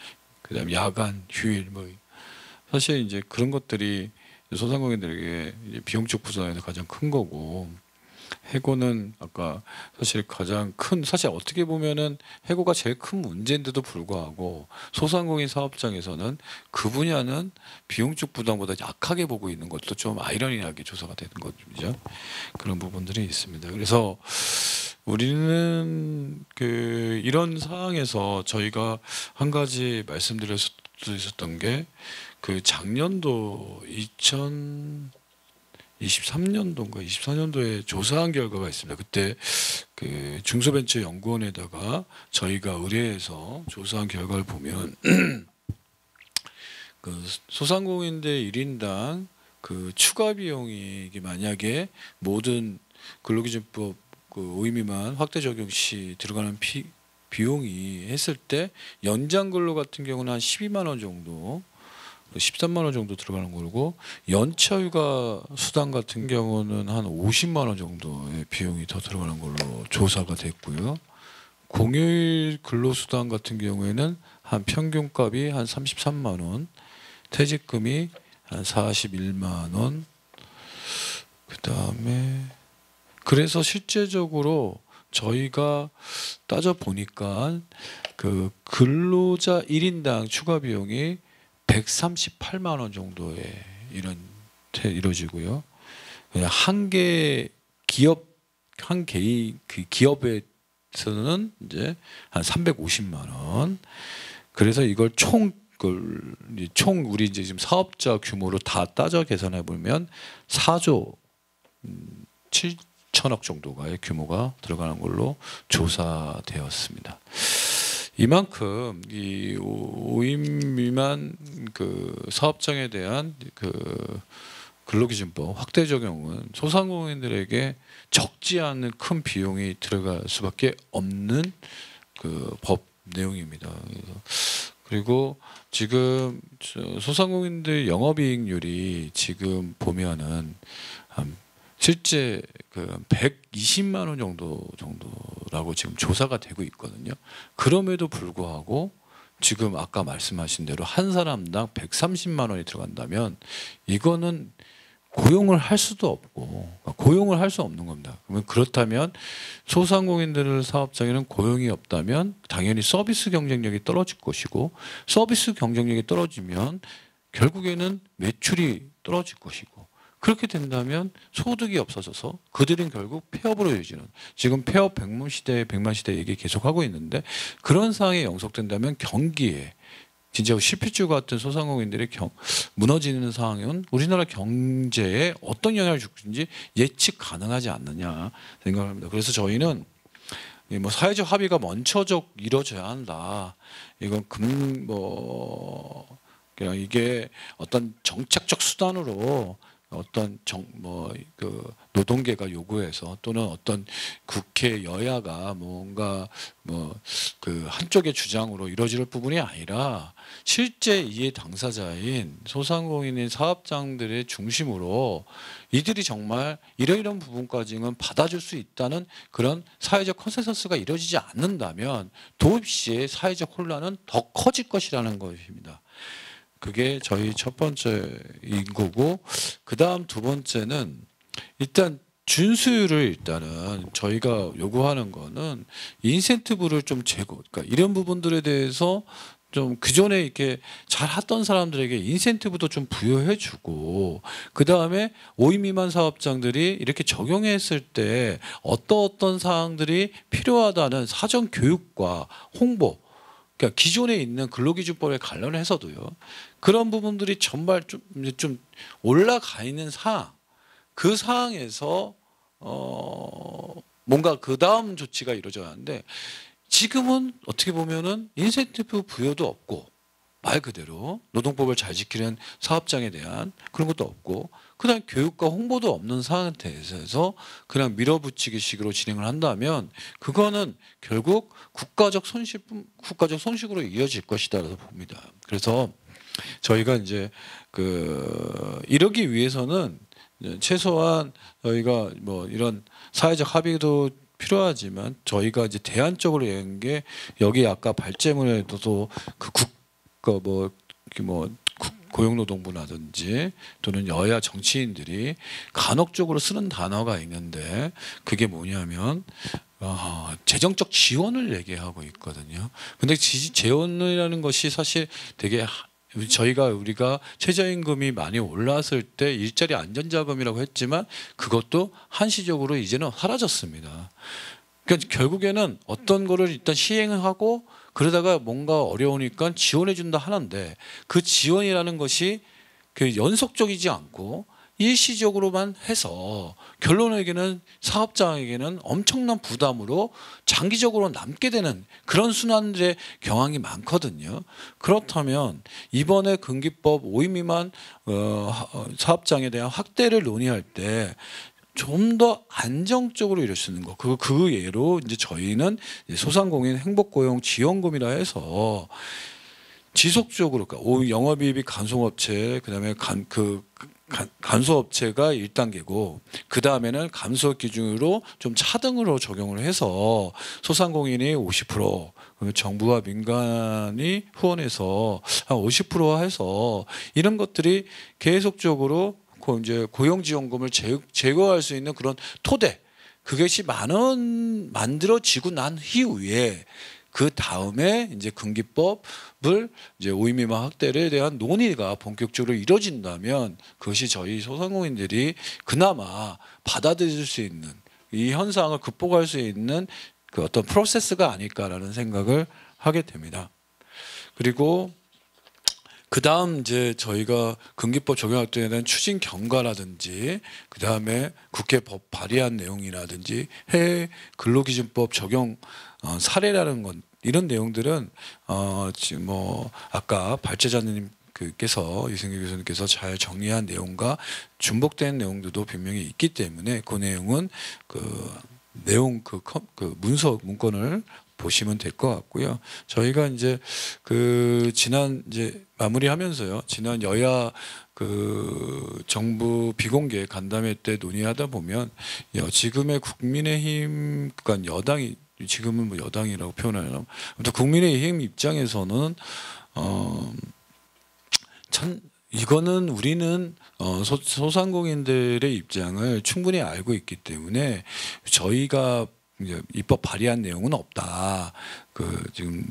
야간 휴일 뭐 사실 이제 그런 것들이 소상공인들에게 이제 비용적 부담에서 가장 큰 거고. 해고는 아까 사실 가장 큰 사실 어떻게 보면은 해고가 제일 큰 문제인데도 불구하고 소상공인 사업장에서는 그 분야는 비용적 부담보다 약하게 보고 있는 것도 좀 아이러니하게 조사가 되는 거죠. 그런 부분들이 있습니다. 그래서 우리는 이런 상황에서 저희가 한 가지 말씀드릴 수 있었던 게 작년도 2023년도인가 24년도에 조사한 결과가 있습니다. 그때 중소벤처연구원에다가 저희가 의뢰해서 조사한 결과를 보면 소상공인들 1인당 추가 비용이 만약에 모든 근로기준법 5인 미만 확대 적용 시 들어가는 비용이 했을 때 연장 근로 같은 경우는 한 12만 원 정도, 13만 원 정도 들어가는 거고, 연차 휴가 수당 같은 경우는 한 50만 원 정도의 비용이 더 들어가는 걸로 조사가 됐고요. 공휴일 근로수당 같은 경우에는 한 평균값이 한 33만 원, 퇴직금이 한 41만 원. 그다음에 그래서 실제적으로 저희가 따져 보니까 그 근로자 1인당 추가 비용이 138만 원 정도의 이루어지고요. 그냥 한 개 기업 한 개인 그 기업에서는 이제 한 350만 원. 그래서 이걸 총 우리 이제 지금 사업자 규모로 다 따져 계산해 보면 4조 7천억 정도가의 규모가 들어가는 걸로 조사되었습니다. 이만큼 이 5인 미만 그 사업장에 대한 그 근로기준법 확대 적용은 소상공인들에게 적지 않은 큰 비용이 들어갈 수밖에 없는 그 법 내용입니다. 그리고 지금 소상공인들 영업이익률이 지금 보면은 실제 그 120만 원 정도라고 지금 조사가 되고 있거든요. 그럼에도 불구하고 지금 아까 말씀하신 대로 한 사람당 130만 원이 들어간다면 이거는 고용을 할 수도 없고 고용을 할 수 없는 겁니다. 그러면 그렇다면 소상공인들 사업장에는 고용이 없다면 당연히 서비스 경쟁력이 떨어질 것이고 서비스 경쟁력이 떨어지면 결국에는 매출이 떨어질 것이고 그렇게 된다면 소득이 없어져서 그들은 결국 폐업으로 이어지는 지금 폐업 백만 시대 얘기 계속하고 있는데 그런 상황이 영속된다면 경기에 진짜 실핏줄 같은 소상공인들이 무너지는 상황은 우리나라 경제에 어떤 영향을 줄지 예측 가능하지 않느냐 생각합니다. 그래서 저희는 뭐 사회적 합의가 먼저적 이루어져야 한다. 이건 그냥 이게 어떤 정책적 수단으로 어떤 그 노동계가 요구해서 또는 어떤 국회 여야가 뭔가 그 한쪽의 주장으로 이루어질 부분이 아니라 실제 이해 당사자인 소상공인인 사업장들의 중심으로 이들이 정말 이런 부분까지는 받아줄 수 있다는 그런 사회적 컨센서스가 이루어지지 않는다면 도입 시의 사회적 혼란은 더 커질 것이라는 것입니다. 그게 저희 첫 번째인 거고 그 다음 두 번째는 일단 준수율을 일단은 저희가 요구하는 거는 인센티브를 좀 그러니까 이런 부분들에 대해서 좀 그전에 이렇게 잘 하던 사람들에게 인센티브도 좀 부여해주고 그 다음에 5인 미만 사업장들이 이렇게 적용했을 때 어떤 사항들이 필요하다는 사전 교육과 홍보 그러니까 기존에 있는 근로기준법에 관련해서도요. 그런 부분들이 정말 좀 올라가 있는 사항, 그 사항에서 뭔가 그 다음 조치가 이루어져야 하는데 지금은 어떻게 보면은 인센티브 부여도 없고 말 그대로 노동법을 잘 지키는 사업장에 대한 그런 것도 없고 그다음 교육과 홍보도 없는 상태에서 그냥 밀어붙이기식으로 진행을 한다면 그거는 결국 국가적 손실으로 이어질 것이다라고 봅니다. 그래서 저희가 이제 이러기 위해서는 최소한 저희가 뭐 이런 사회적 합의도 필요하지만 저희가 이제 대안적으로 얘기한 게 여기 아까 발제문에도 고용노동부라든지 또는 여야 정치인들이 간혹적으로 쓰는 단어가 있는데 그게 뭐냐면 재정적 지원을 얘기하고 있거든요. 근데 지원이라는 것이 사실 되게 우리가 최저임금이 많이 올랐을 때 일자리 안전자금이라고 했지만 그것도 한시적으로 이제는 사라졌습니다. 그러니까 결국에는 어떤 거를 일단 시행하고 그러다가 뭔가 어려우니까 지원해 준다 하는데 그 지원이라는 것이 그 연속적이지 않고 일시적으로만 해서 결론에게는 사업장에게는 엄청난 부담으로 장기적으로 남게 되는 그런 순환들의 경향이 많거든요. 그렇다면 이번에 근기법 5인 미만 사업장에 대한 확대를 논의할 때 좀 더 안정적으로 이룰 수 있는 거. 그 예로 이제 저희는 소상공인 행복고용지원금이라 해서 지속적으로 그러니까 영업이익 간소업체 그다음에 간소업체가 1단계고 그 다음에는 감소업 기준으로 좀 차등으로 적용을 해서 소상공인이 50% 그러면 정부와 민간이 후원해서 한 50% 해서 이런 것들이 계속적으로 이제 고용지원금을 제거할 수 있는 그런 토대 그것이 만들어지고 난 이후에 그 다음에 이제 금기법을 이제 5인 미만 확대에 대한 논의가 본격적으로 이루어진다면 그것이 저희 소상공인들이 그나마 받아들일 수 있는 이 현상을 극복할 수 있는 그 어떤 프로세스가 아닐까라는 생각을 하게 됩니다. 그리고 그 다음 이제 저희가 금기법 적용할 때에 대한 추진 경과라든지 그 다음에 국회 법 발의한 내용이라든지 해외 근로기준법 적용 사례라는 건 이런 내용들은 지금 뭐 아까 발제자님 께서 이승기 교수님께서 잘 정리한 내용과 중복된 내용들도 분명히 있기 때문에 그 내용은 그 내용 그 문건을 보시면 될 것 같고요. 저희가 이제 그 지난 이제 마무리하면서요. 지난 여야 그 정부 비공개 간담회 때 논의하다 보면 지금의 국민의힘 그러니까 여당이 지금은 뭐 여당이라고 표현하려나 아무튼 국민의힘 입장에서는 참 이거는 우리는 소상공인들의 입장을 충분히 알고 있기 때문에 저희가 이제 입법 발의한 내용은 없다. 그 지금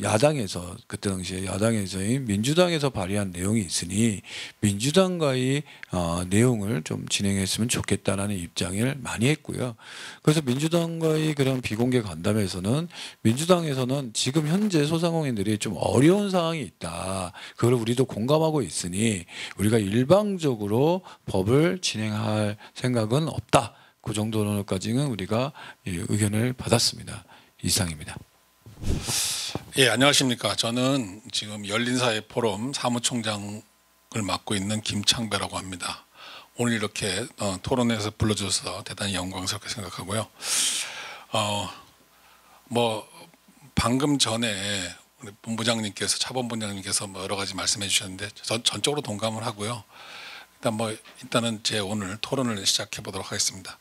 야당에서 그때 당시에 야당에서의 민주당에서 발의한 내용이 있으니 민주당과의 내용을 좀 진행했으면 좋겠다라는 입장을 많이 했고요. 그래서 민주당과의 그런 비공개 간담회에서는 민주당에서는 지금 현재 소상공인들이 좀 어려운 상황이 있다. 그걸 우리도 공감하고 있으니 우리가 일방적으로 법을 진행할 생각은 없다. 그 정도까지는 우리가 의견을 받았습니다. 이상입니다. 예, 안녕하십니까. 저는 지금 열린사회 포럼 사무총장을 맡고 있는 김창배라고 합니다. 오늘 이렇게 토론회에서 불러주셔서 대단히 영광스럽게 생각하고요. 뭐 방금 전에 우리 본부장님께서 차본부장님께서 뭐 여러 가지 말씀해 주셨는데 전적으로 동감을 하고요. 일단은 제 오늘 토론을 시작해 보도록 하겠습니다.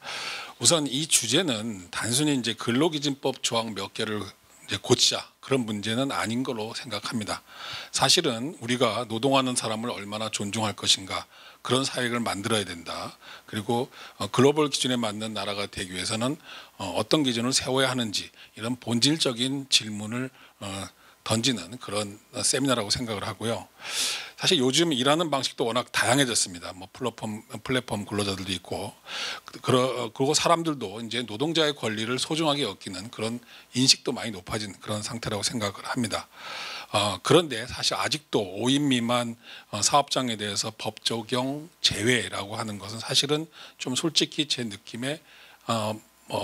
우선 이 주제는 단순히 이제 근로기준법 조항 몇 개를 이제 고치자 그런 문제는 아닌 걸로 생각합니다. 사실은 우리가 노동하는 사람을 얼마나 존중할 것인가 그런 사회를 만들어야 된다. 그리고 글로벌 기준에 맞는 나라가 되기 위해서는 어떤 기준을 세워야 하는지 이런 본질적인 질문을 던지는 그런 세미나라고 생각을 하고요. 사실 요즘 일하는 방식도 워낙 다양해졌습니다. 뭐 플랫폼 근로자들도 있고, 그리고 사람들도 이제 노동자의 권리를 소중하게 여기는 그런 인식도 많이 높아진 그런 상태라고 생각을 합니다. 그런데 사실 아직도 5인 미만 사업장에 대해서 법 적용 제외라고 하는 것은 사실은 좀 솔직히 제 느낌에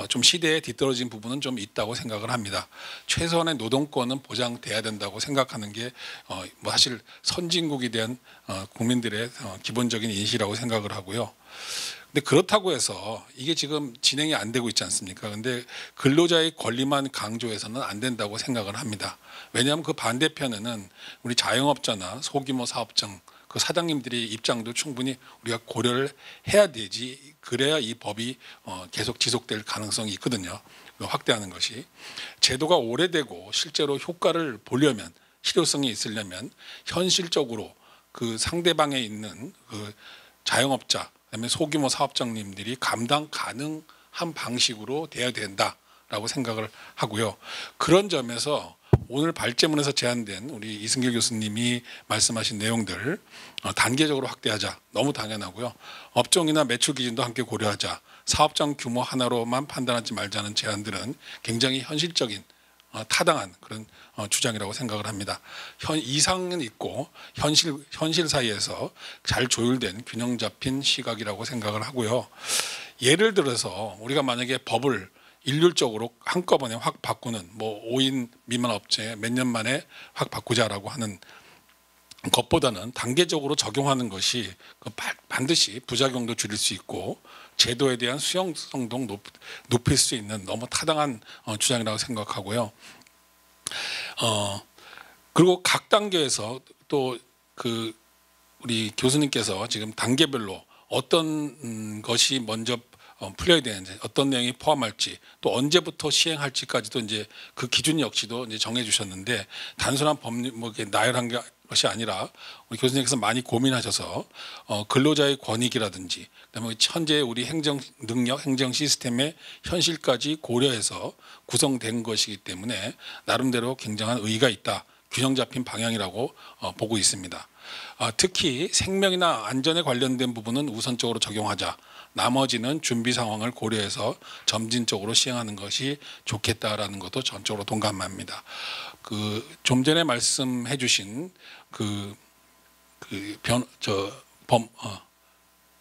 좀 시대에 뒤떨어진 부분은 좀 있다고 생각을 합니다. 최소한의 노동권은 보장돼야 된다고 생각하는 게 사실 선진국에 대한 국민들의 기본적인 인식이라고 생각을 하고요. 근데 그렇다고 해서 이게 지금 진행이 안 되고 있지 않습니까? 근데 근로자의 권리만 강조해서는 안 된다고 생각을 합니다. 왜냐하면 그 반대편에는 우리 자영업자나 소규모 사업장 그 사장님들의 입장도 충분히 우리가 고려를 해야 되지 그래야 이 법이 계속 지속될 가능성이 있거든요. 확대하는 것이 제도가 오래되고 실제로 효과를 보려면 실효성이 있으려면 현실적으로 그 상대방에 있는 그 자영업자 그다음에 소규모 사업장님들이 감당 가능한 방식으로 돼야 된다라고 생각을 하고요. 그런 점에서 오늘 발제문에서 제안된 우리 이승길 교수님이 말씀하신 내용들 단계적으로 확대하자 너무 당연하고요. 업종이나 매출 기준도 함께 고려하자. 사업장 규모 하나로만 판단하지 말자는 제안들은 굉장히 현실적인 타당한 그런 주장이라고 생각을 합니다. 이상은 있고 현실 사이에서 잘 조율된 균형 잡힌 시각이라고 생각을 하고요. 예를 들어서 우리가 만약에 법을 일률적으로 한꺼번에 확 바꾸는 5인 미만 업체 몇 년 만에 확 바꾸자라고 하는 것보다는 단계적으로 적용하는 것이 반드시 부작용도 줄일 수 있고 제도에 대한 수용성도 높일 수 있는 너무 타당한 주장이라고 생각하고요. 그리고 각 단계에서 또 우리 교수님께서 지금 단계별로 어떤 것이 먼저 풀려야 되는지, 어떤 내용이 포함할지, 또 언제부터 시행할지까지도 이제 그 기준 역시도 이제 정해주셨는데, 단순한 법률 나열한 것이 아니라 우리 교수님께서 많이 고민하셔서 근로자의 권익이라든지, 그다음에 현재 우리 행정 능력, 행정 시스템의 현실까지 고려해서 구성된 것이기 때문에 나름대로 굉장한 의의가 있다, 균형 잡힌 방향이라고 보고 있습니다. 특히 생명이나 안전에 관련된 부분은 우선적으로 적용하자, 나머지는 준비 상황을 고려해서 점진적으로 시행하는 것이 좋겠다라는 것도 전적으로 동감합니다. 좀 전에 말씀해주신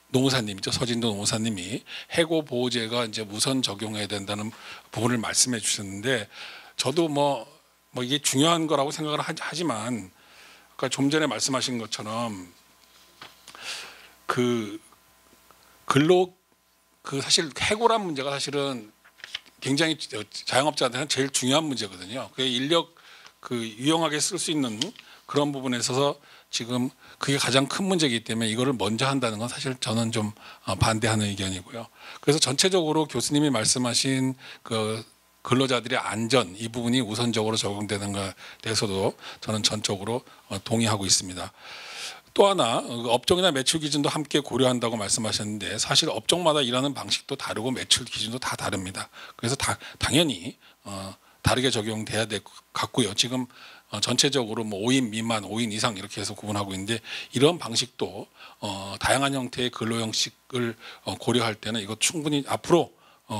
노무사님이죠, 서진도 노무사님이 해고 보호제가 이제 우선 적용해야 된다는 부분을 말씀해 주셨는데, 저도 뭐 이게 중요한 거라고 생각을 하지만, 아까 좀 전에 말씀하신 것처럼 사실 해고란 문제가 사실은 굉장히 자영업자들한테는 제일 중요한 문제거든요. 그 인력 유용하게 쓸 수 있는 그런 부분에 있어서 지금 그게 가장 큰 문제이기 때문에 이거를 먼저 한다는 건 사실 저는 좀 반대하는 의견이고요. 그래서 전체적으로 교수님이 말씀하신 근로자들의 안전, 이 부분이 우선적으로 적용되는 것에 대해서도 저는 전적으로 동의하고 있습니다. 또 하나, 업종이나 매출 기준도 함께 고려한다고 말씀하셨는데, 사실 업종마다 일하는 방식도 다르고 매출 기준도 다 다릅니다. 그래서 당연히 다르게 적용돼야 될 것 같고요. 지금 전체적으로 5인 미만, 5인 이상 이렇게 해서 구분하고 있는데, 이런 방식도 다양한 형태의 근로 형식을 고려할 때는 이거 충분히 앞으로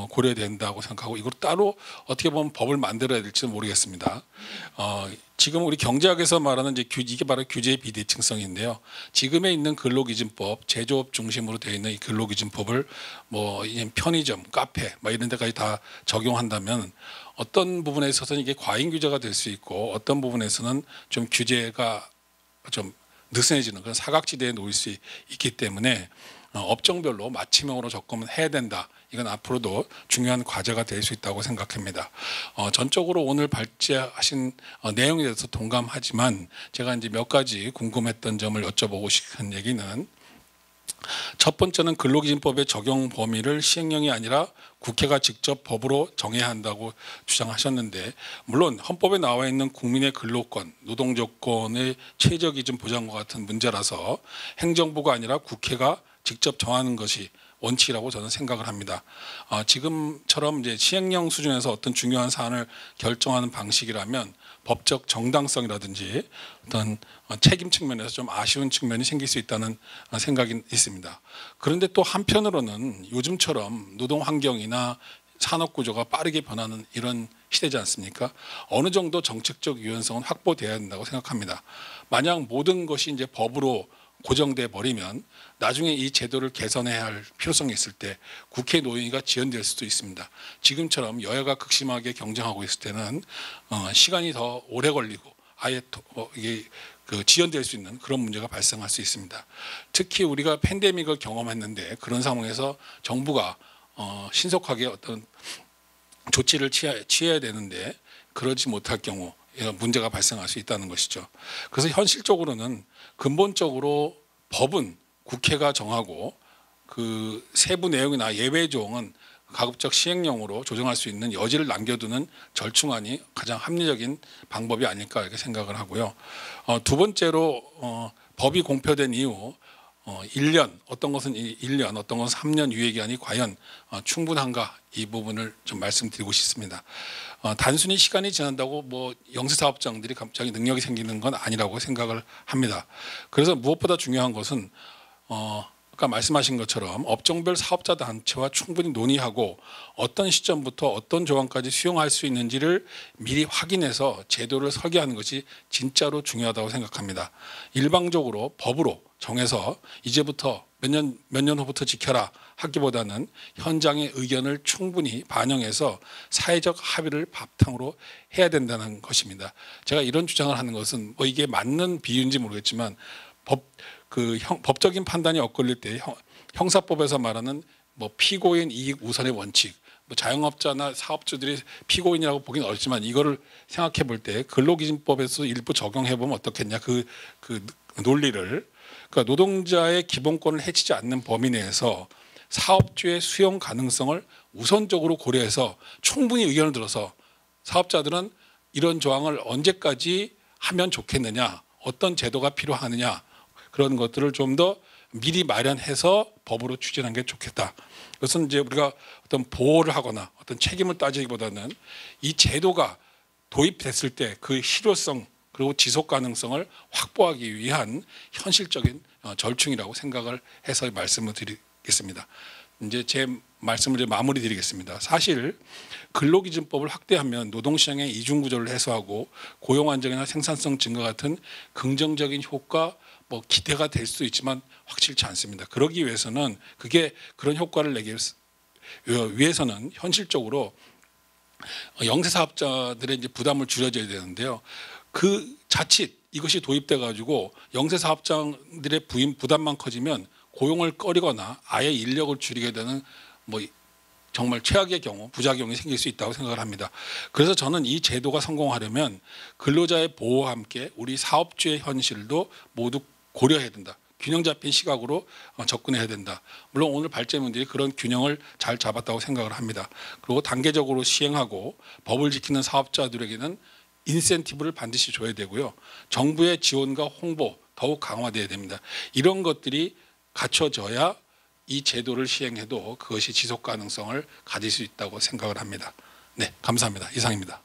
고려된다고 생각하고, 이걸 따로 어떻게 보면 법을 만들어야 될지는 모르겠습니다. 지금 우리 경제학에서 말하는 이게 바로 규제의 비대칭성인데요. 지금에 있는 근로기준법, 제조업 중심으로 되어 있는 이 근로기준법을 편의점, 카페 이런 데까지 다 적용한다면 어떤 부분에 있어서는 이게 과잉 규제가 될 수 있고, 어떤 부분에서는 좀 규제가 좀 느슨해지는 그런 사각지대에 놓일 수 있기 때문에 업종별로 맞춤형으로 접근해야 된다. 이건 앞으로도 중요한 과제가 될 수 있다고 생각합니다. 전적으로 오늘 발제하신 내용에 대해서 동감하지만, 제가 이제 몇 가지 궁금했던 점을 여쭤보고 싶은 얘기는, 첫 번째는 근로기준법의 적용 범위를 시행령이 아니라 국회가 직접 법으로 정해야 한다고 주장하셨는데, 물론 헌법에 나와 있는 국민의 근로권, 노동조건의 최저기준 보장과 같은 문제라서 행정부가 아니라 국회가 직접 정하는 것이 원칙이라고 저는 생각을 합니다. 지금처럼 이제 시행령 수준에서 어떤 중요한 사안을 결정하는 방식이라면 법적 정당성이라든지 어떤 책임 측면에서 좀 아쉬운 측면이 생길 수 있다는 생각이 있습니다. 그런데 또 한편으로는 요즘처럼 노동 환경이나 산업 구조가 빠르게 변하는 이런 시대지 않습니까? 어느 정도 정책적 유연성은 확보돼야 된다고 생각합니다. 만약 모든 것이 이제 법으로 고정돼 버리면 나중에 이 제도를 개선해야 할 필요성이 있을 때 국회 논의가 지연될 수도 있습니다. 지금처럼 여야가 극심하게 경쟁하고 있을 때는 시간이 더 오래 걸리고 아예 이게 지연될 수 있는 그런 문제가 발생할 수 있습니다. 특히 우리가 팬데믹을 경험했는데, 그런 상황에서 정부가 신속하게 어떤 조치를 취해야 되는데 그러지 못할 경우 문제가 발생할 수 있다는 것이죠. 그래서 현실적으로는 근본적으로 법은 국회가 정하고 그 세부 내용이나 예외 조항은 가급적 시행령으로 조정할 수 있는 여지를 남겨두는 절충안이 가장 합리적인 방법이 아닐까 이렇게 생각을 하고요. 두 번째로 법이 공표된 이후 1년, 어떤 것은 1년, 어떤 것은 3년 유예기간이 과연 충분한가, 이 부분을 좀 말씀드리고 싶습니다. 단순히 시간이 지난다고 영세사업장들이 갑자기 능력이 생기는 건 아니라고 생각을 합니다. 그래서 무엇보다 중요한 것은 아까 말씀하신 것처럼 업종별 사업자 단체와 충분히 논의하고 어떤 시점부터 어떤 조항까지 수용할 수 있는지를 미리 확인해서 제도를 설계하는 것이 진짜로 중요하다고 생각합니다. 일방적으로 법으로 정해서 이제부터 몇 년 후부터 지켜라 하기보다는 현장의 의견을 충분히 반영해서 사회적 합의를 바탕으로 해야 된다는 것입니다. 제가 이런 주장을 하는 것은 이게 맞는 비유인지 모르겠지만 법적인 판단이 엇갈릴 때 형사법에서 말하는 뭐 피고인 이익 우선의 원칙, 뭐 자영업자나 사업주들이 피고인이라고 보기는 어렵지만 이거를 생각해 볼 때 근로기준법에서 일부 적용해 보면 어떻겠냐 그 논리를 그러니까 노동자의 기본권을 해치지 않는 범위 내에서 사업주의 수용 가능성을 우선적으로 고려해서 충분히 의견을 들어서 사업자들은 이런 조항을 언제까지 하면 좋겠느냐, 어떤 제도가 필요하느냐 그런 것들을 좀 더 미리 마련해서 법으로 추진하는 게 좋겠다. 그것은 이제 우리가 어떤 보호를 하거나 어떤 책임을 따지기보다는 이 제도가 도입됐을 때 그 실효성 그리고 지속 가능성을 확보하기 위한 현실적인 절충이라고 생각을 해서 말씀을 드리겠습니다. 이제 제 말씀을 이제 마무리 드리겠습니다. 사실 근로기준법을 확대하면 노동시장의 이중구조를 해소하고 고용 안정이나 생산성 증가 같은 긍정적인 효과 뭐 기대가 될 수 있지만 확실치 않습니다. 그러기 위해서는 그게 그런 효과를 내기 위해서는 현실적으로 영세사업자들의 이제 부담을 줄여줘야 되는데요. 그 자칫 이것이 도입돼 가지고 영세사업자들의 부담만 커지면 고용을 꺼리거나 아예 인력을 줄이게 되는 뭐 정말 최악의 경우 부작용이 생길 수 있다고 생각을 합니다. 그래서 저는 이 제도가 성공하려면 근로자의 보호와 함께 우리 사업주의 현실도 모두 고려해야 된다. 균형 잡힌 시각으로 접근해야 된다. 물론 오늘 발제문들이 그런 균형을 잘 잡았다고 생각을 합니다. 그리고 단계적으로 시행하고 법을 지키는 사업자들에게는 인센티브를 반드시 줘야 되고요. 정부의 지원과 홍보 더욱 강화돼야 됩니다. 이런 것들이 갖춰져야 이 제도를 시행해도 그것이 지속 가능성을 가질 수 있다고 생각을 합니다. 네, 감사합니다. 이상입니다.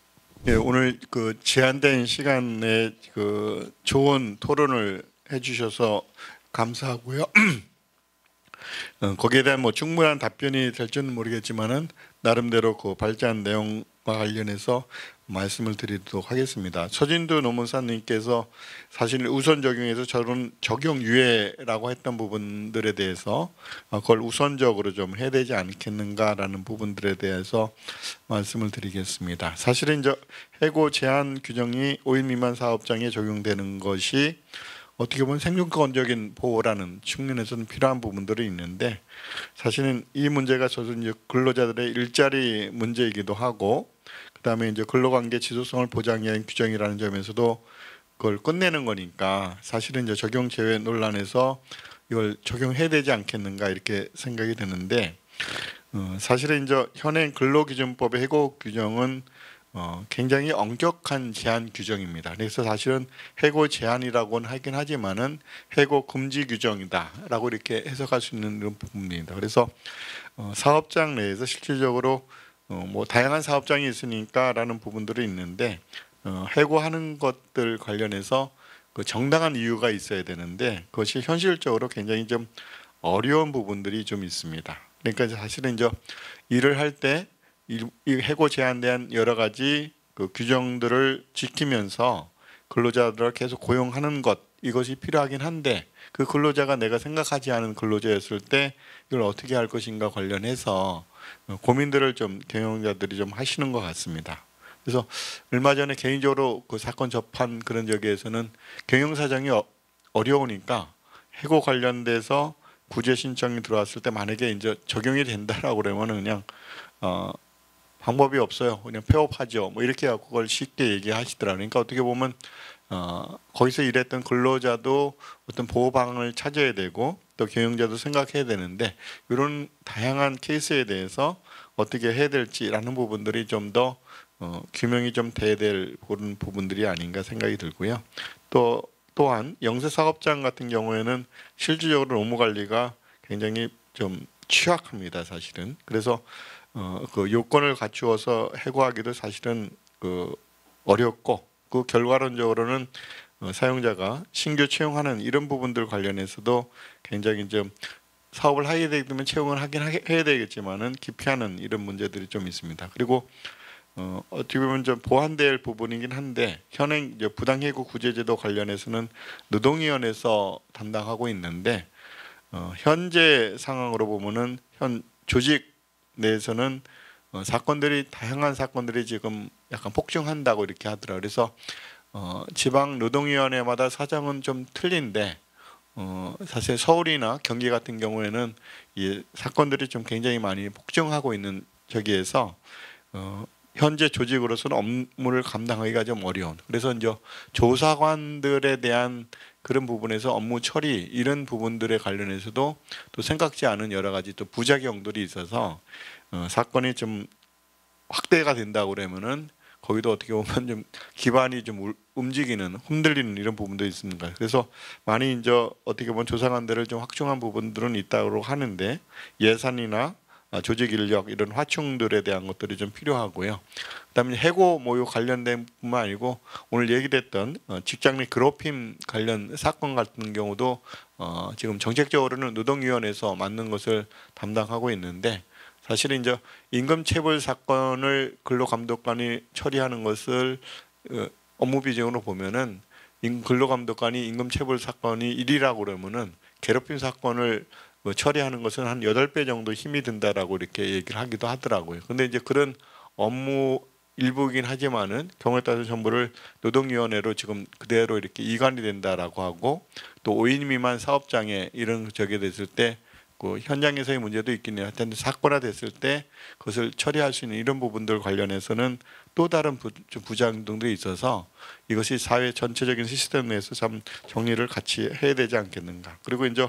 예, 오늘 그 제한된 시간에 그 좋은 토론을 해주셔서 감사하고요. 거기에 대한 뭐 충분한 답변이 될지는 모르겠지만은 나름대로 그 발제한 내용과 관련해서 말씀을 드리도록 하겠습니다. 서진두 노무사님께서 사실 우선 적용해서 저는 적용 유예라고 했던 부분들에 대해서 그걸 우선적으로 좀 해야 되지 않겠는가라는 부분들에 대해서 말씀을 드리겠습니다. 사실은 이제 해고 제한 규정이 5인 미만 사업장에 적용되는 것이 어떻게 보면 생존권적인 보호라는 측면에서는 필요한 부분들이 있는데 사실은 이 문제가 저도 이제 근로자들의 일자리 문제이기도 하고 그다음에 이제 근로관계 지속성을 보장하기 위한 규정이라는 점에서도 그걸 끝내는 거니까 사실은 이제 적용 제외 논란에서 이걸 적용해야 되지 않겠는가 이렇게 생각이 드는데 사실은 이제 현행 근로기준법의 해고 규정은 굉장히 엄격한 제한 규정입니다. 그래서 사실은 해고 제한이라고는 하긴 하지만은 해고 금지 규정이다라고 이렇게 해석할 수 있는 이런 부분입니다. 그래서 사업장 내에서 실질적으로 뭐 다양한 사업장이 있으니까라는 부분들이 있는데 해고하는 것들 관련해서 그 정당한 이유가 있어야 되는데 그것이 현실적으로 굉장히 좀 어려운 부분들이 좀 있습니다. 그러니까 사실은 이제 일을 할 때 이 해고 제한에 대한 여러 가지 그 규정들을 지키면서 근로자들을 계속 고용하는 것 이것이 필요하긴 한데 그 근로자가 내가 생각하지 않은 근로자였을 때 이걸 어떻게 할 것인가 관련해서 고민들을 좀 경영자들이 좀 하시는 것 같습니다. 그래서 얼마 전에 개인적으로 그 사건 접한 그런 적에서는 경영 사정이 어려우니까 해고 관련돼서 구제 신청이 들어왔을 때 만약에 이제 적용이 된다라고 그러면 그냥 방법이 없어요. 그냥 폐업하죠. 뭐 이렇게 갖고 그걸 쉽게 얘기하시더라고요. 그러니까 어떻게 보면 거기서 일했던 근로자도 어떤 보호 방안을 찾아야 되고 또 경영자도 생각해야 되는데 이런 다양한 케이스에 대해서 어떻게 해야 될지라는 부분들이 좀 더 규명이 좀 돼야 될 그런 부분들이 아닌가 생각이 들고요. 또한 영세 사업장 같은 경우에는 실질적으로 노무 관리가 굉장히 좀 취약합니다. 사실은. 그래서 그 요건을 갖추어서 해고하기도 사실은 그 어렵고 그 결과론적으로는 사용자가 신규 채용하는 이런 부분들 관련해서도 굉장히 좀 사업을 하게 되면 채용을 하긴 해야 되겠지만은 기피하는 이런 문제들이 좀 있습니다. 그리고 어떻게 보면 좀 보완될 부분이긴 한데 현행 이제 부당해고 구제제도 관련해서는 노동위원회에서 담당하고 있는데 현재 상황으로 보면은 현 조직 내에서는 사건들이 다양한 사건들이 지금 약간 폭증한다고 이렇게 하더라고요. 그래서 지방 노동위원회마다 사정은 좀 틀린데 사실 서울이나 경기 같은 경우에는 이 사건들이 좀 굉장히 많이 폭증하고 있는 저기에서 현재 조직으로서는 업무를 감당하기가 좀 어려운. 그래서 이제 조사관들에 대한 그런 부분에서 업무 처리 이런 부분들에 관련해서도 또 생각지 않은 여러 가지 또 부작용들이 있어서 사건이 좀 확대가 된다고 그러면은 거기도 어떻게 보면 좀 기반이 좀 움직이는 흔들리는 이런 부분도 있습니다. 그래서 많이 이제 어떻게 보면 조사관들을 좀 확충한 부분들은 있다고 하는데 예산이나 조직 인력 이런 화충들에 대한 것들이 좀 필요하고요. 그다음에 해고 모욕 관련된 뿐만 아니고 오늘 얘기됐던 직장 내 괴롭힘 관련 사건 같은 경우도 지금 정책적으로는 노동위원회에서 맡는 것을 담당하고 있는데 사실은 이제 임금체불 사건을 근로감독관이 처리하는 것을 업무 비중으로 보면은 근로감독관이 임금체불 사건이 1이라고 그러면은 괴롭힘 사건을 처리하는 것은 한 8배 정도 힘이 든다라고 이렇게 얘기를 하기도 하더라고요. 근데 이제 그런 업무 일부이긴 하지만은 경우에 따라서 정보를 노동위원회로 지금 그대로 이렇게 이관이 된다라고 하고 또 5인 미만 사업장에 이런 저게 됐을 때 그 현장에서의 문제도 있긴 해요. 하여튼 사건화 됐을 때 그것을 처리할 수 있는 이런 부분들 관련해서는 또 다른 부작용도 있어서 이것이 사회 전체적인 시스템 내에서 참 정리를 같이 해야 되지 않겠는가. 그리고 이제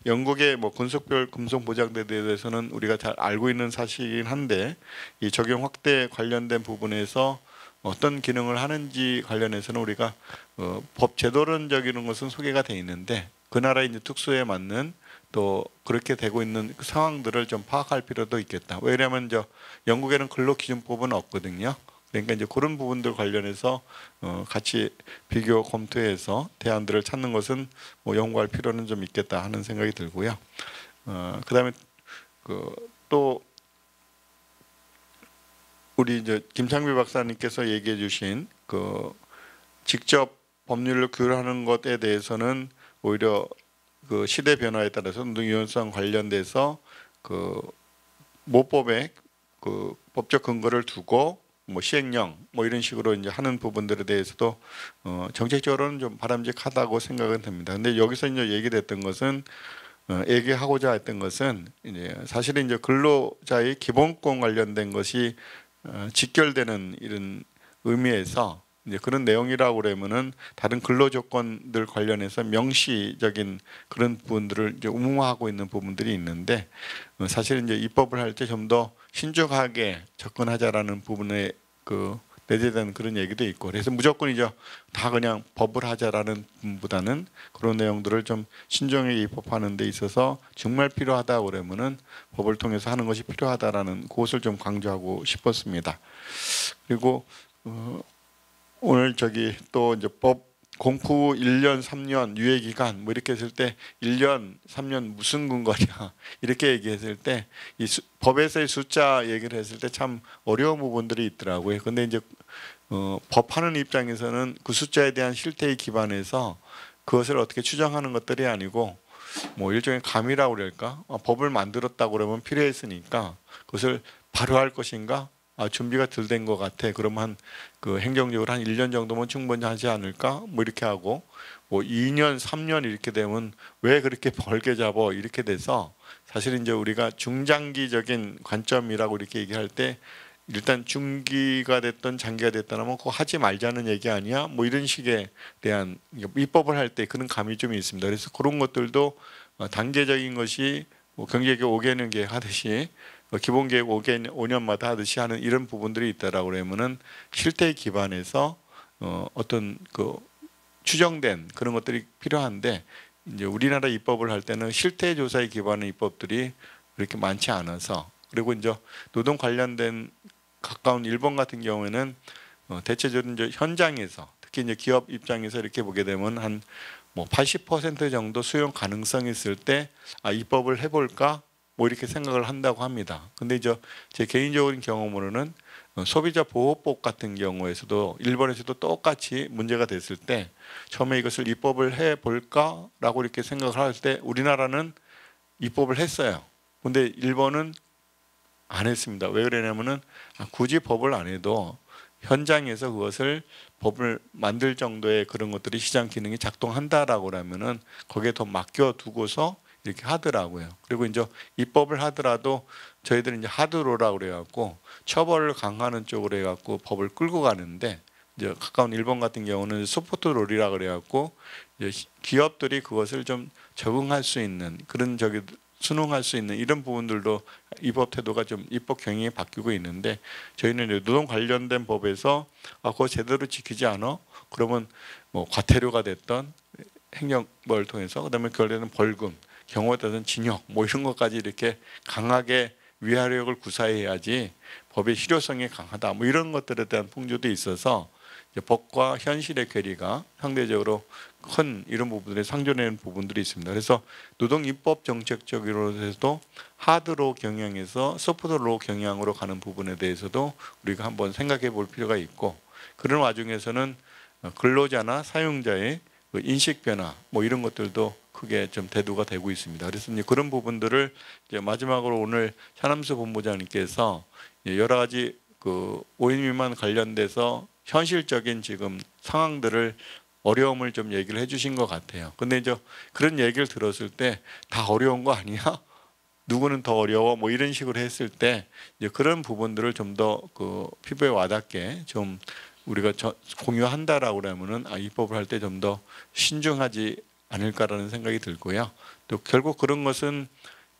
영국의 뭐 군속별 금속 보장대에 대해서는 우리가 잘 알고 있는 사실이긴 한데 이 적용 확대 관련된 부분에서 어떤 기능을 하는지 관련해서는 우리가 법 제도론적인 것은 소개가 돼 있는데 그 나라의 이제 특수에 맞는 또 그렇게 되고 있는 상황들을 좀 파악할 필요도 있겠다. 왜냐하면 이제 영국에는 근로기준법은 없거든요. 그러니까 이제 그런 부분들 관련해서 같이 비교 검토해서 대안들을 찾는 것은 뭐 연구할 필요는 좀 있겠다 하는 생각이 들고요. 그다음에 또 우리 이제 김창비 박사님께서 얘기해주신 직접 법률로 규율하는 것에 대해서는 오히려 그 시대 변화에 따라서 노동 유연성 관련돼서 모법에 법적 근거를 두고 뭐 시행령 뭐 이런 식으로 이제 하는 부분들에 대해서도 정책적으로는 좀 바람직하다고 생각은 됩니다. 근데 여기서 이제 얘기됐던 것은 얘기하고자 했던 것은 이제 사실은 이제 근로자의 기본권 관련된 것이 직결되는 이런 의미에서 이제 그런 내용이라고 그러면은 다른 근로 조건들 관련해서 명시적인 그런 부분들을 이제 의무화하고 있는 부분들이 있는데 사실 이제 입법을 할 때 좀 더 신중하게 접근하자라는 부분에 내재된 그런 얘기도 있고 그래서 무조건 이제 다 그냥 법을 하자라는 부분보다는 그런 내용들을 좀 신중하게 입법하는 데 있어서 정말 필요하다 그러면은 법을 통해서 하는 것이 필요하다라는 그것을 좀 강조하고 싶었습니다. 그리고 오늘 또 이제 법 공포 1년, 3년 유예 기간 뭐 이렇게 했을 때 1년, 3년 무슨 근거냐 이렇게 얘기했을 때 이 법에서의 숫자 얘기를 했을 때 참 어려운 부분들이 있더라고요. 근데 이제 법하는 입장에서는 그 숫자에 대한 실태에 기반해서 그것을 어떻게 추정하는 것들이 아니고 뭐 일종의 감이라고 그럴까? 법을 만들었다고 그러면 필요했으니까 그것을 바로 할 것인가? 준비가 덜 된 것 같아. 그러면 행정적으로 한 1년 정도면 충분히 하지 않을까? 뭐 이렇게 하고 뭐 2년, 3년 이렇게 되면 왜 그렇게 벌게 잡어? 이렇게 돼서 사실 이제 우리가 중장기적인 관점이라고 이렇게 얘기할 때 일단 중기가 됐든 장기가 됐든 하면 그거 하지 말자는 얘기 아니야? 뭐 이런 식에 대한 입법을 할 때 그런 감이 좀 있습니다. 그래서 그런 것들도 단계적인 것이 뭐 경제계획 5개년 계획 하듯이 기본 계획 5년마다 하듯이 하는 이런 부분들이 있다라고 그러면은 실태에 기반해서 어떤 추정된 그런 것들이 필요한데 이제 우리나라 입법을 할 때는 실태 조사에 기반한 입법들이 그렇게 많지 않아서 그리고 이제 노동 관련된 가까운 일본 같은 경우에는 대체적으로 이제 현장에서 특히 이제 기업 입장에서 이렇게 보게 되면 한 뭐 80% 정도 수용 가능성이 있을 때 입법을 해볼까? 뭐 이렇게 생각을 한다고 합니다. 근데 이제 제 개인적인 경험으로는 소비자 보호법 같은 경우에서도 일본에서도 똑같이 문제가 됐을 때 처음에 이것을 입법을 해 볼까라고 이렇게 생각을 할 때 우리나라는 입법을 했어요. 근데 일본은 안 했습니다. 왜 그러냐면은 굳이 법을 안 해도 현장에서 그것을 법을 만들 정도의 그런 것들이 시장 기능이 작동한다라고 하면은 거기에 더 맡겨두고서 이렇게 하더라고요. 그리고 이제 입법을 하더라도 저희들은 이제 하드로라고 그래갖고 처벌을 강화하는 쪽으로 해갖고 법을 끌고 가는데, 이제 가까운 일본 같은 경우는 소프트롤이라 그래갖고 이제 기업들이 그것을 좀 적응할 수 있는 그런 순응할 수 있는 이런 부분들도 입법 태도가 좀 입법 경향이 바뀌고 있는데, 저희는 이제 노동 관련된 법에서 그거 제대로 지키지 않아? 그러면 뭐 과태료가 됐던 행정법을 통해서 그다음에 결국에는 벌금, 경우에 따라서는 징역 뭐 이런 것까지 이렇게 강하게 위화력을 구사해야지 법의 실효성이 강하다 뭐 이런 것들에 대한 풍조도 있어서 법과 현실의 괴리가 상대적으로 큰 이런 부분들이 상존하는 부분들이 있습니다. 그래서 노동 입법 정책적으로 해서도 하드로 경향에서 소프트로 경향으로 가는 부분에 대해서도 우리가 한번 생각해 볼 필요가 있고, 그런 와중에서는 근로자나 사용자의 인식 변화 뭐 이런 것들도 크게 좀 대두가 되고 있습니다. 그래서 이제 그런 부분들을 이제 마지막으로 오늘 차남수 본부장님께서 여러 가지 그 5인 미만 관련돼서 현실적인 지금 상황들을 어려움을 좀 얘기를 해주신 것 같아요. 근데 이제 그런 얘기를 들었을 때 다 어려운 거 아니야? 누구는 더 어려워? 뭐 이런 식으로 했을 때 이제 그런 부분들을 좀 더 그 피부에 와닿게 좀 우리가 공유한다라고 그러면은 입법을 할 때 좀 더 신중하지 않을까라는 생각이 들고요. 또 결국 그런 것은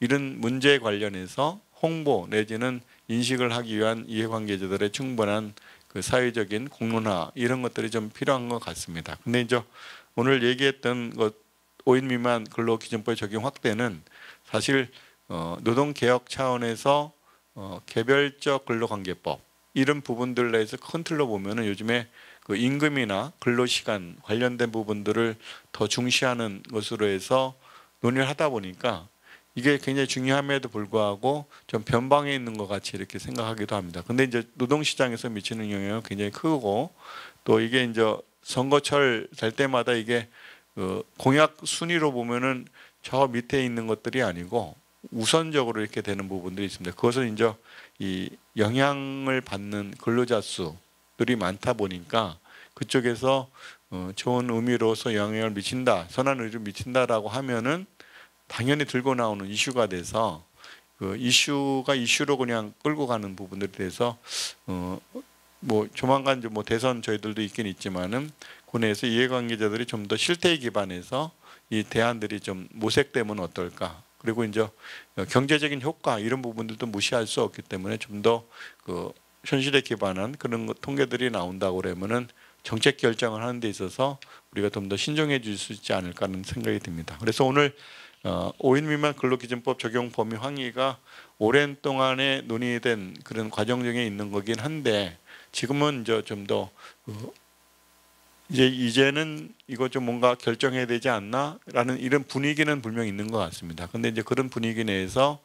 이런 문제에 관련해서 홍보 내지는 인식을 하기 위한 이해관계자들의 충분한 그 사회적인 공론화 이런 것들이 좀 필요한 것 같습니다. 근데 이제 오늘 얘기했던 것 5인 미만 근로기준법의 적용 확대는 사실 노동개혁 차원에서 개별적 근로관계법 이런 부분들 내에서 큰 틀로 보면은 요즘에 그 임금이나 근로시간 관련된 부분들을 더 중시하는 것으로 해서 논의를 하다 보니까 이게 굉장히 중요함에도 불구하고 좀 변방에 있는 것 같이 이렇게 생각하기도 합니다. 근데 이제 노동시장에서 미치는 영향은 굉장히 크고, 또 이게 이제 선거철 될 때마다 이게 공약 순위로 보면은 저 밑에 있는 것들이 아니고 우선적으로 이렇게 되는 부분들이 있습니다. 그것은 이제 이 영향을 받는 근로자 수들이 많다 보니까 그쪽에서 좋은 의미로서 영향을 미친다, 선한 의미를 미친다라고 하면은 당연히 들고 나오는 이슈가 돼서 그 이슈가 이슈로 그냥 끌고 가는 부분들에 대해서 뭐 조만간 뭐 대선 저희들도 있긴 있지만은 군에서 이해관계자들이 좀 더 실태에 기반해서 이 대안들이 좀 모색되면 어떨까? 그리고 이제 경제적인 효과 이런 부분들도 무시할 수 없기 때문에 좀 더 그 현실에 기반한 그런 통계들이 나온다고 그러면은 정책 결정을 하는 데 있어서 우리가 좀 더 신중해 줄 수 있지 않을까 하는 생각이 듭니다. 그래서 오늘 5인 미만 근로기준법 적용 범위 확대가 오랜 동안에 논의된 그런 과정 중에 있는 거긴 한데, 지금은 이제 좀 더 이제는 이거 좀 뭔가 결정해야 되지 않나라는 이런 분위기는 분명히 있는 것 같습니다. 근데 이제 그런 분위기 내에서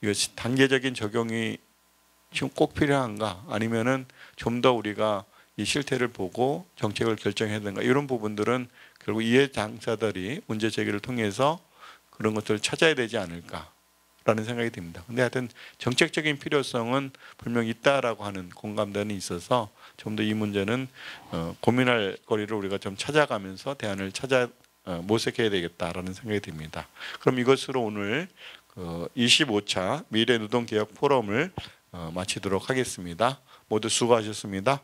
이것이 단계적인 적용이 지금 꼭 필요한가, 아니면은 좀 더 우리가 이 실태를 보고 정책을 결정해야 되는가, 이런 부분들은 결국 이해 당사자들이 문제 제기를 통해서 그런 것들을 찾아야 되지 않을까라는 생각이 듭니다. 근데 하여튼 정책적인 필요성은 분명히 있다라고 하는 공감대는 있어서 좀 더 이 문제는 고민할 거리를 우리가 좀 찾아가면서 대안을 모색해야 되겠다라는 생각이 듭니다. 그럼 이것으로 오늘 25차 미래노동개혁 포럼을 마치도록 하겠습니다. 모두 수고하셨습니다.